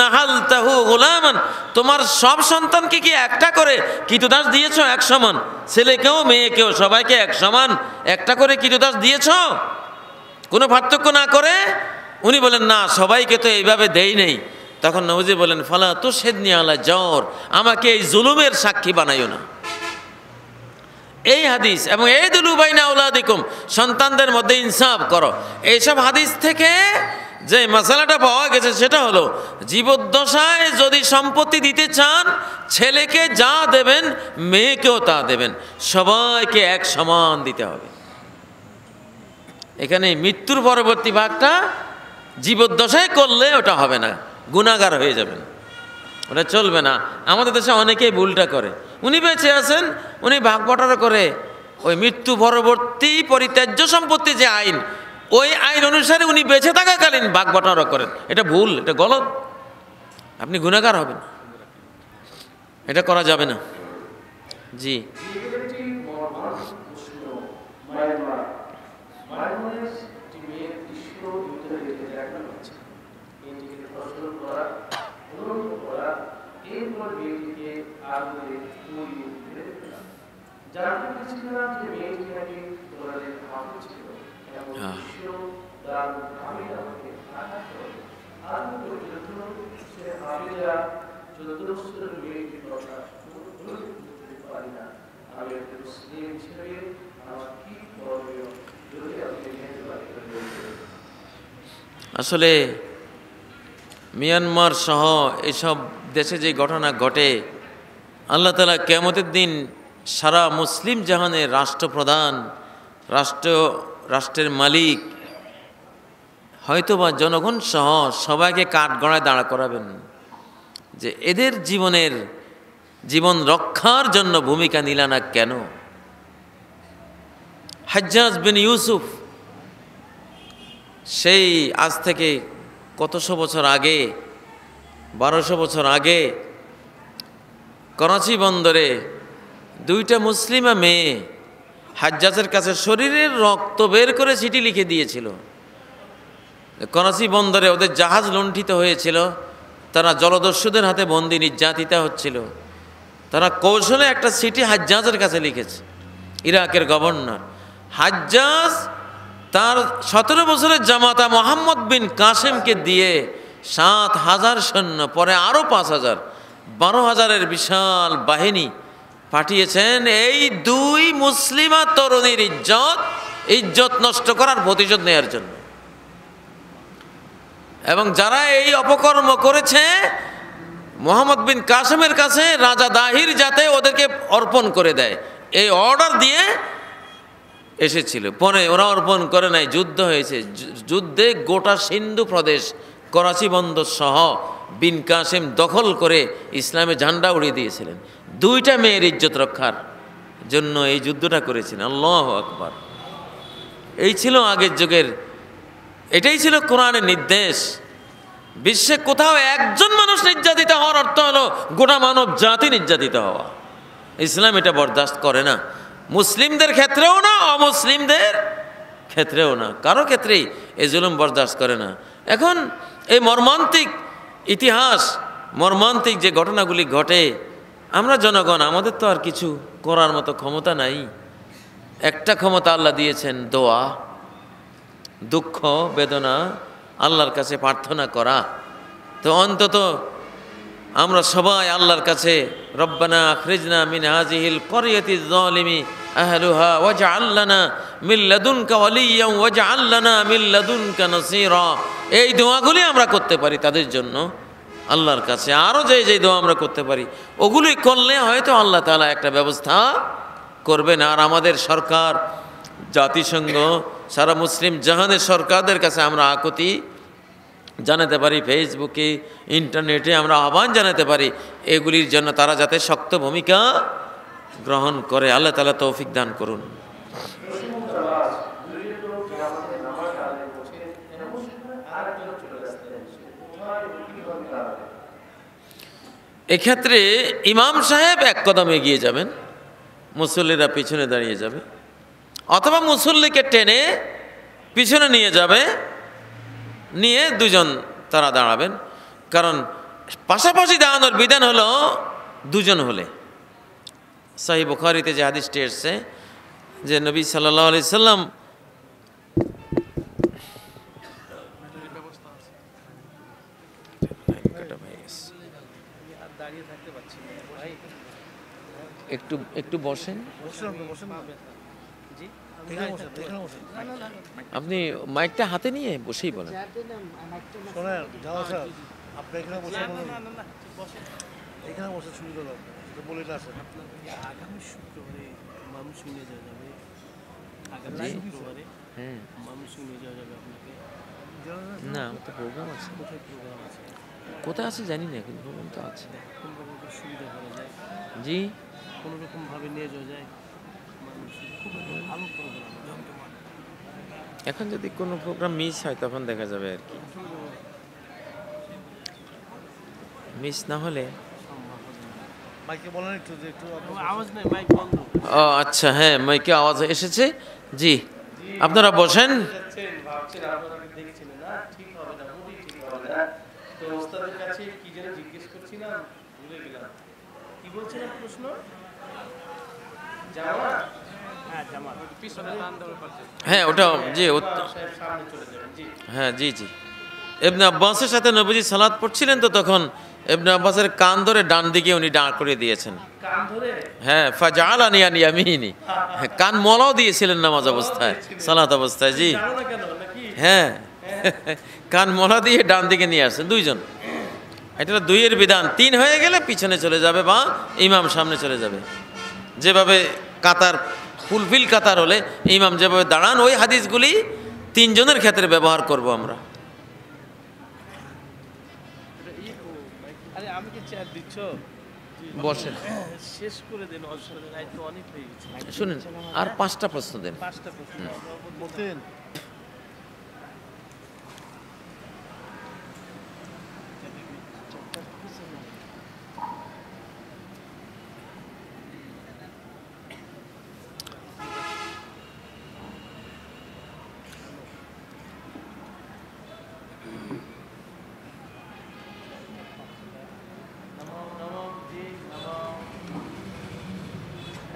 নাহালতাহু গোলামান, তোমার সব সন্তানকে কি একটা করে কৃতদাস দিয়েছো এক সমান, ছেলেকেও মেয়েকেও সবাইকে এক সমান একটা করে কৃতদাস দিয়েছো, কোনো পার্থক্য না করে? উনি বলেন না, সবাইকে তো এইভাবে দেই নেই। তখন নবীজি বলেন, ফালা তুশহিদনি আলা জাওর, আমাকে এই জুলুমের সাক্ষী বানাইও না। এই হাদিস এবং এই দুলু বাইনা আওলাদিকুম, সন্তানদের মধ্যে ইনসাফ করো, এইসব হাদিস থেকে যে মশালাটা পাওয়া গেছে সেটা হলো, জীবদ্দশায় যদি সম্পত্তি দিতে চান, ছেলেকে যা দেবেন মেয়েকেও তা দেবেন, সবাইকে এক সমান দিতে হবে। এখানে মৃত্যুর পরবর্তী ভাগটা জীবদ্দশায় করলে ওটা হবে না, গুনাহগার হয়ে যাবেন, ওটা চলবে না। আমাদের দেশে অনেকেই ভুলটা করে, উনি বেঁচে আছেন, উনি ভাগ বটারা করে ওই মৃত্যু পরবর্তী পরিত্যাজ্য সম্পত্তি যে আইন, ওই আইন অনুসারে উনি বেঁচে থাকাকালীন ভাগ বটারা করেন, এটা ভুল, এটা গলত, আপনি গুনাহগার হবেন, এটা করা যাবে না। জি, মায়ানমারের মেয়ের 20 যুদ্ধে জানতে পেরেছিলাম যে মেয়েটি নাকি কোরআনের হাফেজ ছিল এবং আমি আমাকে আঘাত করে আমি পর্যন্ত সে হাফেজা 14 বছরের মেয়েটির কথা বলতে পারি না। আমি একটা মুসলিম হিসেবে আমার কি করণীয় যদি আপনি মেহরবানি করে বলতেন। আসলে মিয়ানমার সহ এসব দেশে যে ঘটনা ঘটে, আল্লাহ তাআলা কিয়ামতের দিন সারা মুসলিম জাহানের রাষ্ট্রপ্রধান, রাষ্ট্রের মালিক, হয়তোবা জনগণ সহ সবাইকে কাঠগড়ায় দাঁড়া করাবেন যে এদের জীবন রক্ষার জন্য ভূমিকা নিলা না কেন। হাজ্জাজ বিন ইউসুফ সেই আজ থেকে কতশো বছর আগে, 1200 বছর আগে করাচি বন্দরে 2টা মুসলিমা মেয়ে হাজ্জাজের কাছে শরীরের রক্ত বের করে চিঠি লিখে দিয়েছিল। করাচি বন্দরে ওদের জাহাজ লুণ্ঠিত হয়েছিল, তারা জলদস্যুদের হাতে বন্দী নির্যাতিতা হচ্ছিল। তারা কৌশলে একটা চিঠি হাজ্জাজের কাছে লিখেছে, ইরাকের গভর্নর। হাজ্জাজ তার 17 বছরের জামাতা মোহাম্মদ বিন কাসেমকে দিয়ে 7000 সৈন্য, পরে আরও 5000, 12,000-এর বিশাল বাহিনী পাঠিয়েছেন এই 2 মুসলিমা তরুণীর ইজ্জত নষ্ট করার প্রতিশোধ নেওয়ার জন্য। এবং যারা এই অপকর্ম করেছে মোহাম্মদ বিন কাসেমের কাছে রাজা দাহির যাতে ওদেরকে অর্পণ করে দেয়, এই অর্ডার দিয়ে এসেছিল। পরে ওরা অর্পণ করে নাই, যুদ্ধ হয়েছে। যুদ্ধে গোটা সিন্ধু প্রদেশ, করাচি বন্দর সহ বিন কাসেম দখল করে ইসলামে ঝান্ডা উড়িয়ে দিয়েছিলেন। 2টা মেয়ের ইজ্জত রক্ষার জন্য এই যুদ্ধটা করেছিলেন। আল্লাহু আকবার। এই ছিল আগের যুগের, এটাই ছিল কোরআনের নির্দেশ। বিশ্বে কোথাও একজন মানুষ নির্যাতিত হওয়ার অর্থ হলো গোটা মানব জাতি নির্যাতিত হওয়া। ইসলাম এটা বরদাস্ত করে না, মুসলিমদের ক্ষেত্রেও না, অমুসলিমদের ক্ষেত্রেও না, কারো ক্ষেত্রেই এই জুলুম বরদাস্ত করে না। এখন এই মর্মান্তিক ইতিহাস, মর্মান্তিক যে ঘটনাগুলি ঘটে, আমরা জনগণ, আমাদের তো আর কিছু করার মতো ক্ষমতা নাই। একটা ক্ষমতা আল্লাহ দিয়েছেন, দোয়া, দুঃখ বেদনা আল্লাহর কাছে প্রার্থনা করা। তো অন্তত আমরা সবাই আল্লাহর কাছে রব্বানা আখরিজনা মিন হাযিহিল ক্বরিয়াতিজ যালিমি আহলুহা ওয়াজআল লানা মিন লাদুনকা ওয়ালিয়্যান ওয়াজআল লানা মিন লাদুনকা নাসীরা, এই দোয়াগুলি আমরা করতে পারি তাদের জন্য আল্লাহর কাছে। আরও যে দোয়া আমরা করতে পারি, ওগুলি করলে হয়তো আল্লাহ তাআলা একটা ব্যবস্থা করবেন। আর আমাদের সরকার, জাতিসংঘ, সারা মুসলিম জাহানের সরকারদের কাছে আমরা আকুতি জানাতে পারি, ফেসবুকে, ইন্টারনেটে আমরা আহ্বান জানাতে পারি এগুলির জন্য তারা যাতে শক্ত ভূমিকা গ্রহণ করে। আল্লাহ তাআলা তৌফিক দান করুন। এক্ষেত্রে ইমাম সাহেব এক কদম এগিয়ে যাবেন, মুসল্লিরা পিছনে দাঁড়িয়ে যাবে, অথবা মুসল্লিকে টেনে পিছনে নিয়ে যাবে, নিয়ে 2জন তারা দাঁড়াবেন। কারণ পাশাপাশি দাঁড়ানোর বিধান হলো 2জন হলে। সহিহ বুখারীতে যে হাদিসটি এসেছে যে নবী সাল্লাল্লাহু আলাইহি সাল্লাম একটু বসেন, আপনি মাইকটা হাতে নিয়ে বসেই বলেন। না, তো প্রোগ্রাম আছে, কোথায় আছে জানি না, কিন্তু প্রোগ্রাম তো আছে। জি, কোনো রকম ভাবে নিয়ে যাওয়া যায়। এখন যদি কোনো প্রোগ্রাম মিস হয় তখন দেখা যাবে আর কি, মিস না হলে। ও আচ্ছা, হ্যাঁ মাইকে আওয়াজ এসেছে। জি, আপনারা বসেন। বলছিলেন প্রশ্ন? জামা? হ্যাঁ জামাত পিছনে টান দেওয়ার পাশে। হ্যাঁ ওটা জি সাহেব সামনে চলে যাবেন। জি। হ্যাঁ জি জি। ইবনে আব্বাসের সাথে নবীজি সালাত পড়ছিলেন তো তখন ইবনে আব্বাসের কান ধরে ডান দিকে উনি দাঁড় করে দিয়েছেন। কান ধরে? হ্যাঁ ফাজআলানি আন ইয়ামিনি, কান মলাও দিয়েছিলেন নামাজ অবস্থায়, সালাত অবস্থায়। জি জানো না কেন নাকি? হ্যাঁ কান মলা দিয়ে ডান দিকে নিয়ে আসছেন দুইজন। এটা দুইয়ের বিধান, তিন হয়ে গেলে পিছনে চলে যাবে বা ইমাম সামনে চলে যাবে। যেভাবে কাতার ফুলফিল কাতার হলে ইমাম যেভাবে দাঁড়ান, ওই হাদিসগুলি তিনজনের ক্ষেত্রে ব্যবহার করব আমরা। আরে আমি কি চেয়ার দিচ্ছ? বসেন, শেষ করে দেন, তো অনেক হয়ে গেছে। শুনেন আর 5টা প্রশ্ন দেন। 5টা প্রশ্ন বলতেন।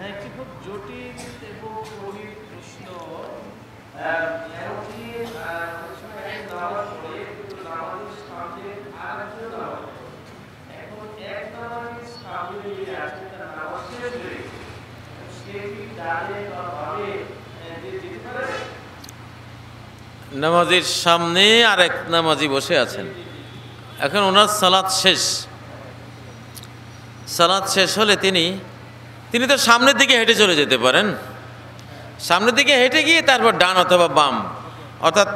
একটি খুব জটিল এবং গভীর প্রশ্ন। এখন এক নামাজের সামনে আসে, তার নামাজ শেষ হয়ে সে কি ডানে বা বামে যেতে পারে? নামাজির সামনে আর এক নামাজি বসে আছেন, এখন ওনার সালাত শেষ। সালাত শেষ হলে তিনি তো সামনের দিকে হেঁটে চলে যেতে পারেন। সামনের দিকে হেঁটে গিয়ে তারপর ডান অথবা বাম, অর্থাৎ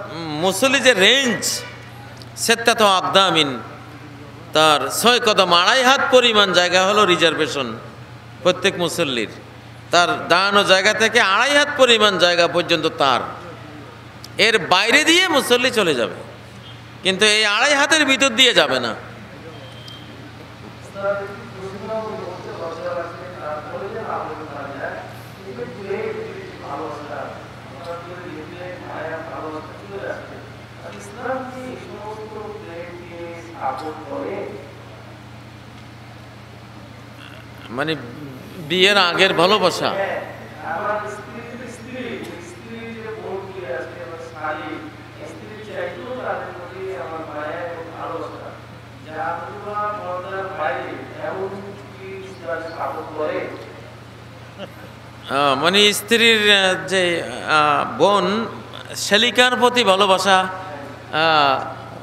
মুসল্লি যে রেঞ্জ সেটা তো আকদামিন, তার 6 কদম 2.5 হাত পরিমাণ জায়গা হলো রিজার্ভেশন প্রত্যেক মুসল্লির। তার দাঁড়ানো জায়গা থেকে 2.5 হাত পরিমাণ জায়গা পর্যন্ত তার, এর বাইরে দিয়ে মুসল্লি চলে যাবে, কিন্তু এই 2.5 হাতের ভিতর দিয়ে যাবে না। মানে বিয়ের আগের ভালোবাসা। আমার স্ত্রী যে বোনটি আছে, আমার শালী, স্ত্রীর চাইতেও তাদের প্রতি আমার মায়া এবং ভালোবাসা, যা অথবা পর্দার বাইরে এমন কি স্থাপন করে? মানে স্ত্রীর যে বোন শালিকার প্রতি ভালোবাসা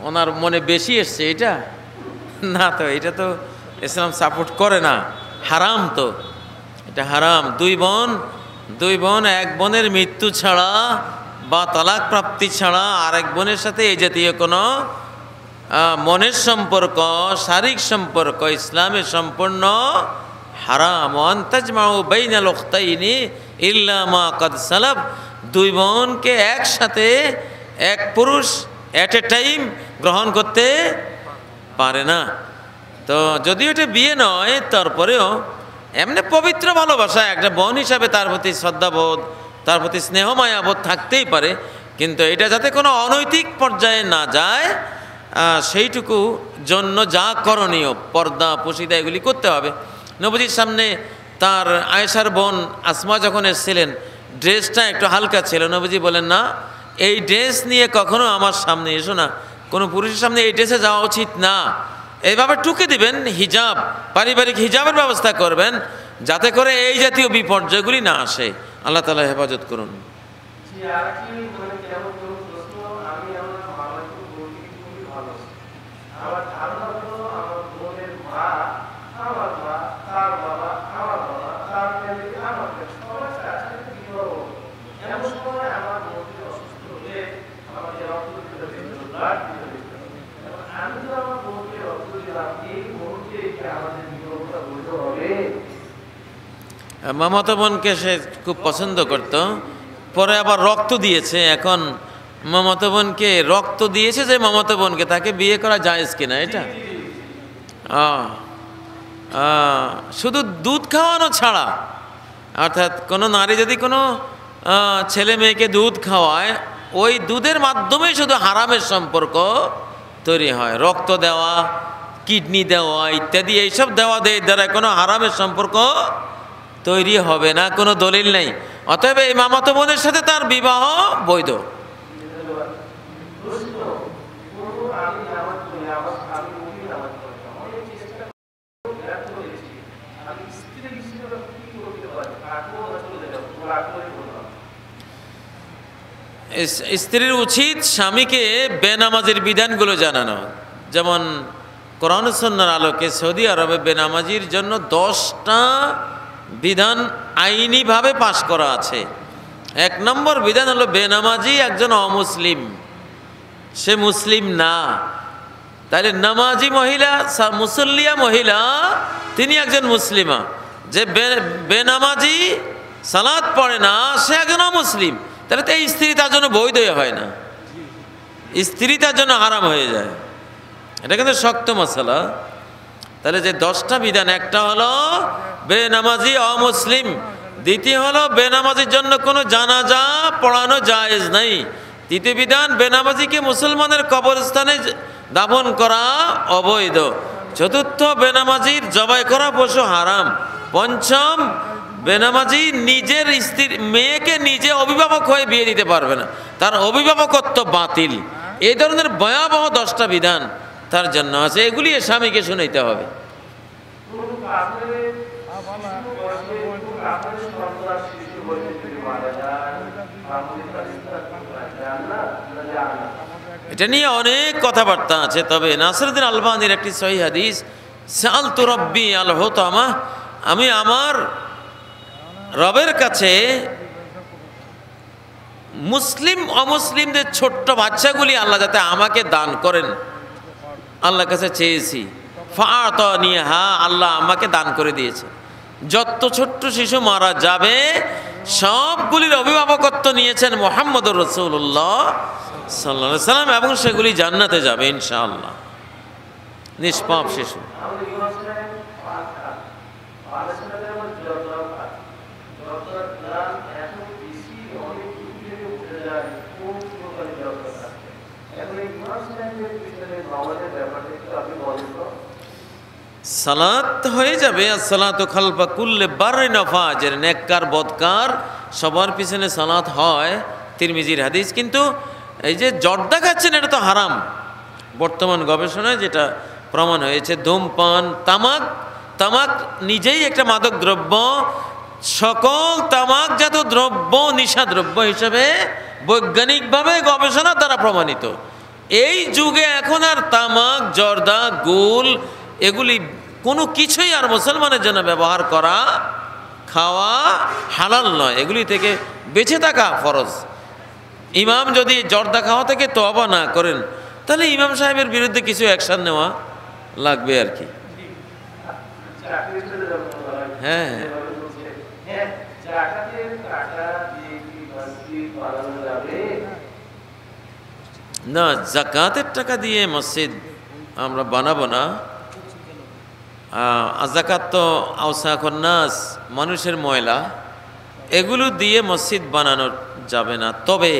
ওনার মনে বেশি এসছে, এটা না, তো এটা তো ইসলাম সাপোর্ট করে না, হারাম, তো এটা হারাম। দুই বোন এক বোনের মৃত্যু ছাড়া বা তালাক প্রাপ্তি ছাড়া আরেক বোনের সাথে এই জাতীয় কোনো মনের সম্পর্ক, শারীরিক সম্পর্ক ইসলামে সম্পূর্ণ হারাম। আনতাজমাউ বাইনাল উখতাইনি ইল্লা মা কাদ সালাফ, দুই বোনকে একসাথে এক পুরুষ এট এ টাইম গ্রহণ করতে পারে না। তো যদিও এটা বিয়ে নয়, তারপরেও এমনি পবিত্র ভালোবাসা, একটা বোন হিসাবে তার প্রতি শ্রদ্ধাবোধ, তার প্রতি স্নেহ মায়াবোধ থাকতেই পারে, কিন্তু এটা যাতে কোনো অনৈতিক পর্যায়ে না যায় সেইটুকু জন্য যা করণীয়, পর্দা পশিদা এগুলি করতে হবে। নবীজির সামনে তার আয়েশার বোন আসমা যখন এসেছিলেন, ড্রেসটা একটু হালকা ছিল, নবীজি বলেন না, এই ড্রেস নিয়ে কখনো আমার সামনে এসো না, কোনো পুরুষের সামনে এই ড্রেসে যাওয়া উচিত না। এইভাবে টুকে দিবেন, হিজাব, পারিবারিক হিজাবের ব্যবস্থা করবেন, যাতে করে এই জাতীয় বিপর্যয়গুলি না আসে। আল্লাহ তাআলা হেফাজত করুন। আমার ধারণা হলো আমার বোনের মা, আমার মা, তার বাবা, আমার বাবা, তার ফ্যামিলি, আমার সবার কাছে বিবাহ। এমন সময় আমার বোনকে অসুস্থ হলে আমাকে রক্ত দিতে হবে, ব্লাড দিতে হবে। আমি তো আমার বোনকে রক্ত দিলাম, এই বোনকে কি আমাদের বিবাহটা বৈধ হবে? মামাতো বোনকে সে খুব পছন্দ করত, পরে আবার রক্ত দিয়েছে। এখন মামাতো বোনকে রক্ত দিয়েছে যে মামাতো বোনকে, তাকে বিয়ে করা জায়েজ কিনা এটা? শুধু দুধ খাওয়ানো ছাড়া, অর্থাৎ কোনো নারী যদি কোনো ছেলে মেয়েকে দুধ খাওয়ায়, ওই দুধের মাধ্যমেই শুধু হারামের সম্পর্ক তৈরি হয়। রক্ত দেওয়া, কিডনি দেওয়া ইত্যাদি এইসব দেওয়া দেয় দ্বারা কোনো হারামের সম্পর্ক তৈরি হবে না, কোনো দলিল নেই। অতএব এই মামাতো বোনের সাথে তার বিবাহ বৈধ। স্ত্রীর উচিত স্বামীকে বেনামাজির বিধানগুলো জানানো। যেমন কোরআন সুন্নাহর আলোকে সৌদি আরবে বেনামাজির জন্য 10টা বিধান আইনিভাবে পাশ করা আছে। 1 নম্বর বিধান হলো বেনামাজি একজন অমুসলিম, সে মুসলিম না। তাহলে নামাজি মহিলা, মুসল্লিয়া মহিলা, তিনি একজন মুসলিমা। যে বেনামাজি সালাত পড়ে না, সে একজন অমুসলিম। তাহলে তো এই স্ত্রী তার জন্য বৈধই হয় না, স্ত্রী তার জন্য হারাম হয়ে যায়। এটা কিন্তু শক্ত মশলা। তাহলে যে 10টা বিধান, একটা হলো বেনামাজি অমুসলিম, দ্বিতীয় হলো বেনামাজির জন্য কোনো জানাজা পড়ানো জায়েজ নাই, তৃতীয় বিধান বেনামাজিকে মুসলমানের কবরস্থানে দাফন করা অবৈধ, চতুর্থ বেনামাজির জবাই করা পশু হারাম, পঞ্চম বেনামাজি নিজের স্ত্রীর মেয়েকে নিজে অভিভাবক হয়ে বিয়ে দিতে পারবে না, তার অভিভাবকত্ব বাতিল। এই ধরনের ভয়াবহ 10টা বিধান তার জন্য আছে, এগুলি স্বামীকে শুনাইতে হবে। এটা নিয়ে অনেক কথাবার্তা আছে। তবে নাসিরউদ্দিন আলবানীর একটি সহিহ হাদিস, সালতু রব্বি আল হুতামা, আমি আমার রবের কাছে মুসলিম অমুসলিমদের ছোট্ট বাচ্চাগুলি আল্লাহ যাতে আমাকে দান করেন, আল্লাহর কাছে চেয়েছি। ফাআতানিহা, আল্লাহ আমাকে দান করে দিয়েছে। যত ছোট্ট শিশু মারা যাবে সবগুলির অভিভাবকত্ব নিয়েছেন মুহাম্মদুর রাসূলুল্লাহ সাল্লাল্লাহু আলাইহি সাল্লাম, এবং সেগুলি জান্নাতে যাবে ইনশাআল্লাহ, নিষ্পাপ শিশু। সালাত হয়ে যাবে, সালাতু খালফা কুল্লি বাররিন ওয়া ফাজির, নেককার বদকার সবার পিছনে সালাত হয়, তিরমিজির হাদিস। কিন্তু এই যে জর্দা খাচ্ছেন এটা তো হারাম, বর্তমান গবেষণায় যেটা প্রমাণ হয়েছে। ধূমপান, তামাক, তামাক নিজেই একটা মাদক দ্রব্য, সকল তামাকজাত দ্রব্য নিশাদ্রব্য হিসেবে বৈজ্ঞানিকভাবে গবেষণা দ্বারা প্রমাণিত। এই যুগে এখন আর তামাক, জর্দা, গুল এগুলি কোনো কিছুই আর মুসলমানের জন্য ব্যবহার করা, খাওয়া হালাল নয়, এগুলি থেকে বেঁচে থাকা ফরজ। ইমাম যদি জর্দা খাওয়া থেকে তওবা না করেন, তাহলে ইমাম সাহেবের বিরুদ্ধে কিছু অ্যাকশন নেওয়া লাগবে আর কি। হ্যাঁ, না, জাকাতের টাকা দিয়ে মসজিদ আমরা বানাবো না। জাকাত তো আওসাখুন নাস, মানুষের ময়লা, এগুলো দিয়ে মসজিদ বানানো যাবে না। তবে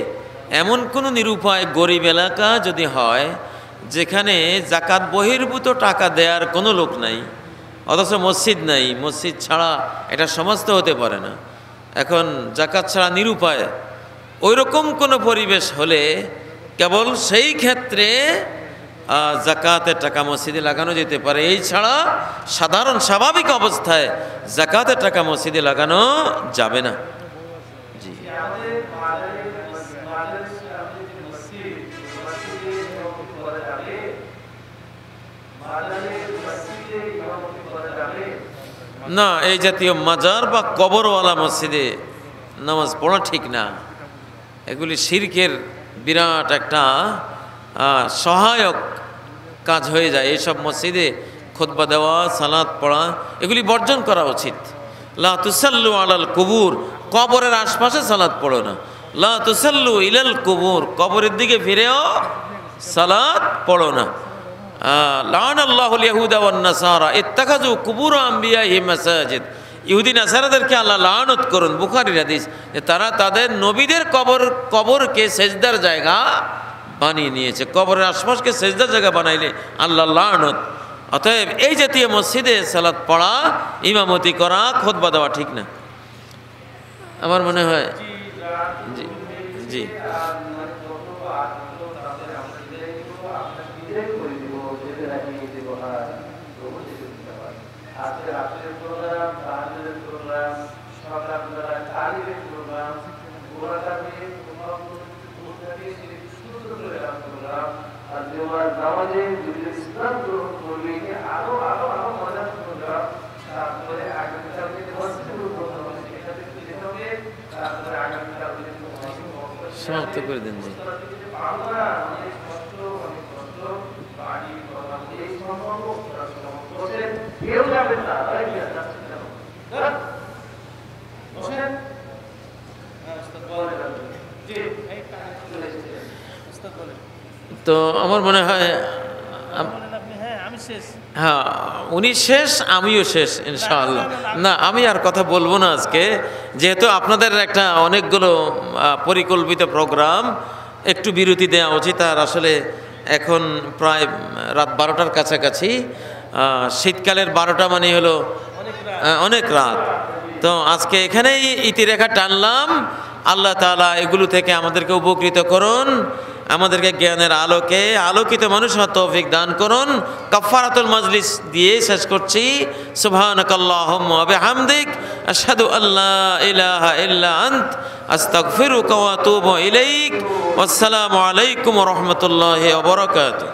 এমন কোনো নিরুপায় গরিব এলাকা যদি হয় যেখানে জাকাত বহির্ভূত টাকা দেওয়ার কোনো লোক নাই, অথচ মসজিদ নাই, মসজিদ ছাড়া এটা সমাজ তো হতে পারে না, এখন জাকাত ছাড়া নিরুপায়, ওইরকম কোনো পরিবেশ হলে কেবল সেই ক্ষেত্রে জাকাতের টাকা মসজিদে লাগানো যেতে পারে। এই ছাড়া সাধারণ স্বাভাবিক অবস্থায় জাকাতের টাকা মসজিদে লাগানো যাবে না। জি, না, এই জাতীয় মাজার বা কবরওয়ালা মসজিদে নামাজ পড়া ঠিক না। এগুলি শিরকের বিরাট একটা সহায়ক কাজ হয়ে যায়। এইসব মসজিদে খুতবা দেওয়া, সালাত পড়া এগুলি বর্জন করা উচিত। লা তুসাল্লু আলাল কুবুর, কবরের আশপাশে সালাত পড়ো না। লা তুসাল্লু ইলাল কুবুর, কবরের দিকে ফিরেও সালাত পড়ো না। লাআনাল্লাহুল ইয়াহুদা ওয়ান নাসারা ইত্তাখাযু কুবুর আম্বিয়াহিম মাসাজিদ, ইহুদি নাসারাদেরকে আল্লাহ লানত করুন, বুখারীর হাদিস, যে তারা তাদের নবীদের কবরকে সেজদার জায়গা বানিয়ে নিয়েছে। কবরের আশপাশকে সেজদার জায়গা বানাইলে আল্লাহ লানত। অতএব এই জাতীয় মসজিদে সালাত পড়া, ইমামতি করা, খুতবা দেওয়া ঠিক না আমার মনে হয়। জি জি সমাপ্ত করে দিন। জি তো আমার মনে হয় হ্যাঁ উনি শেষ, আমিও শেষ ইনশাআল্লাহ। না আমি আর কথা বলবো না আজকে, যেহেতু আপনাদের একটা অনেকগুলো পরিকল্পিত প্রোগ্রাম, একটু বিরতি দেওয়া উচিত। আর আসলে এখন প্রায় রাত 12টার কাছাকাছি, শীতকালের 12টা মানে হলো অনেক রাত। তো আজকে এখানেই ইতিরেখা টানলাম। আল্লাহ তাআলা এগুলো থেকে আমাদেরকে উপকৃত করুন, আমাদেরকে জ্ঞানের আলোকে আলোকিত মানুষ হওয়ার তৌফিক দান করুন। কাফারাতুল মাজলিস দিয়ে শেষ করছি। সুবহানাকাল্লাহুম্মা ওয়া বিহামদিক আশহাদু আল্লা ইলাহা ইল্লা আনত আস্তাগফিরুকা ওয়া আতুবু ইলাইক। ওয়াসসালামু আলাইকুম ওয়া রাহমাতুল্লাহি ওয়া বারাকাতুহু।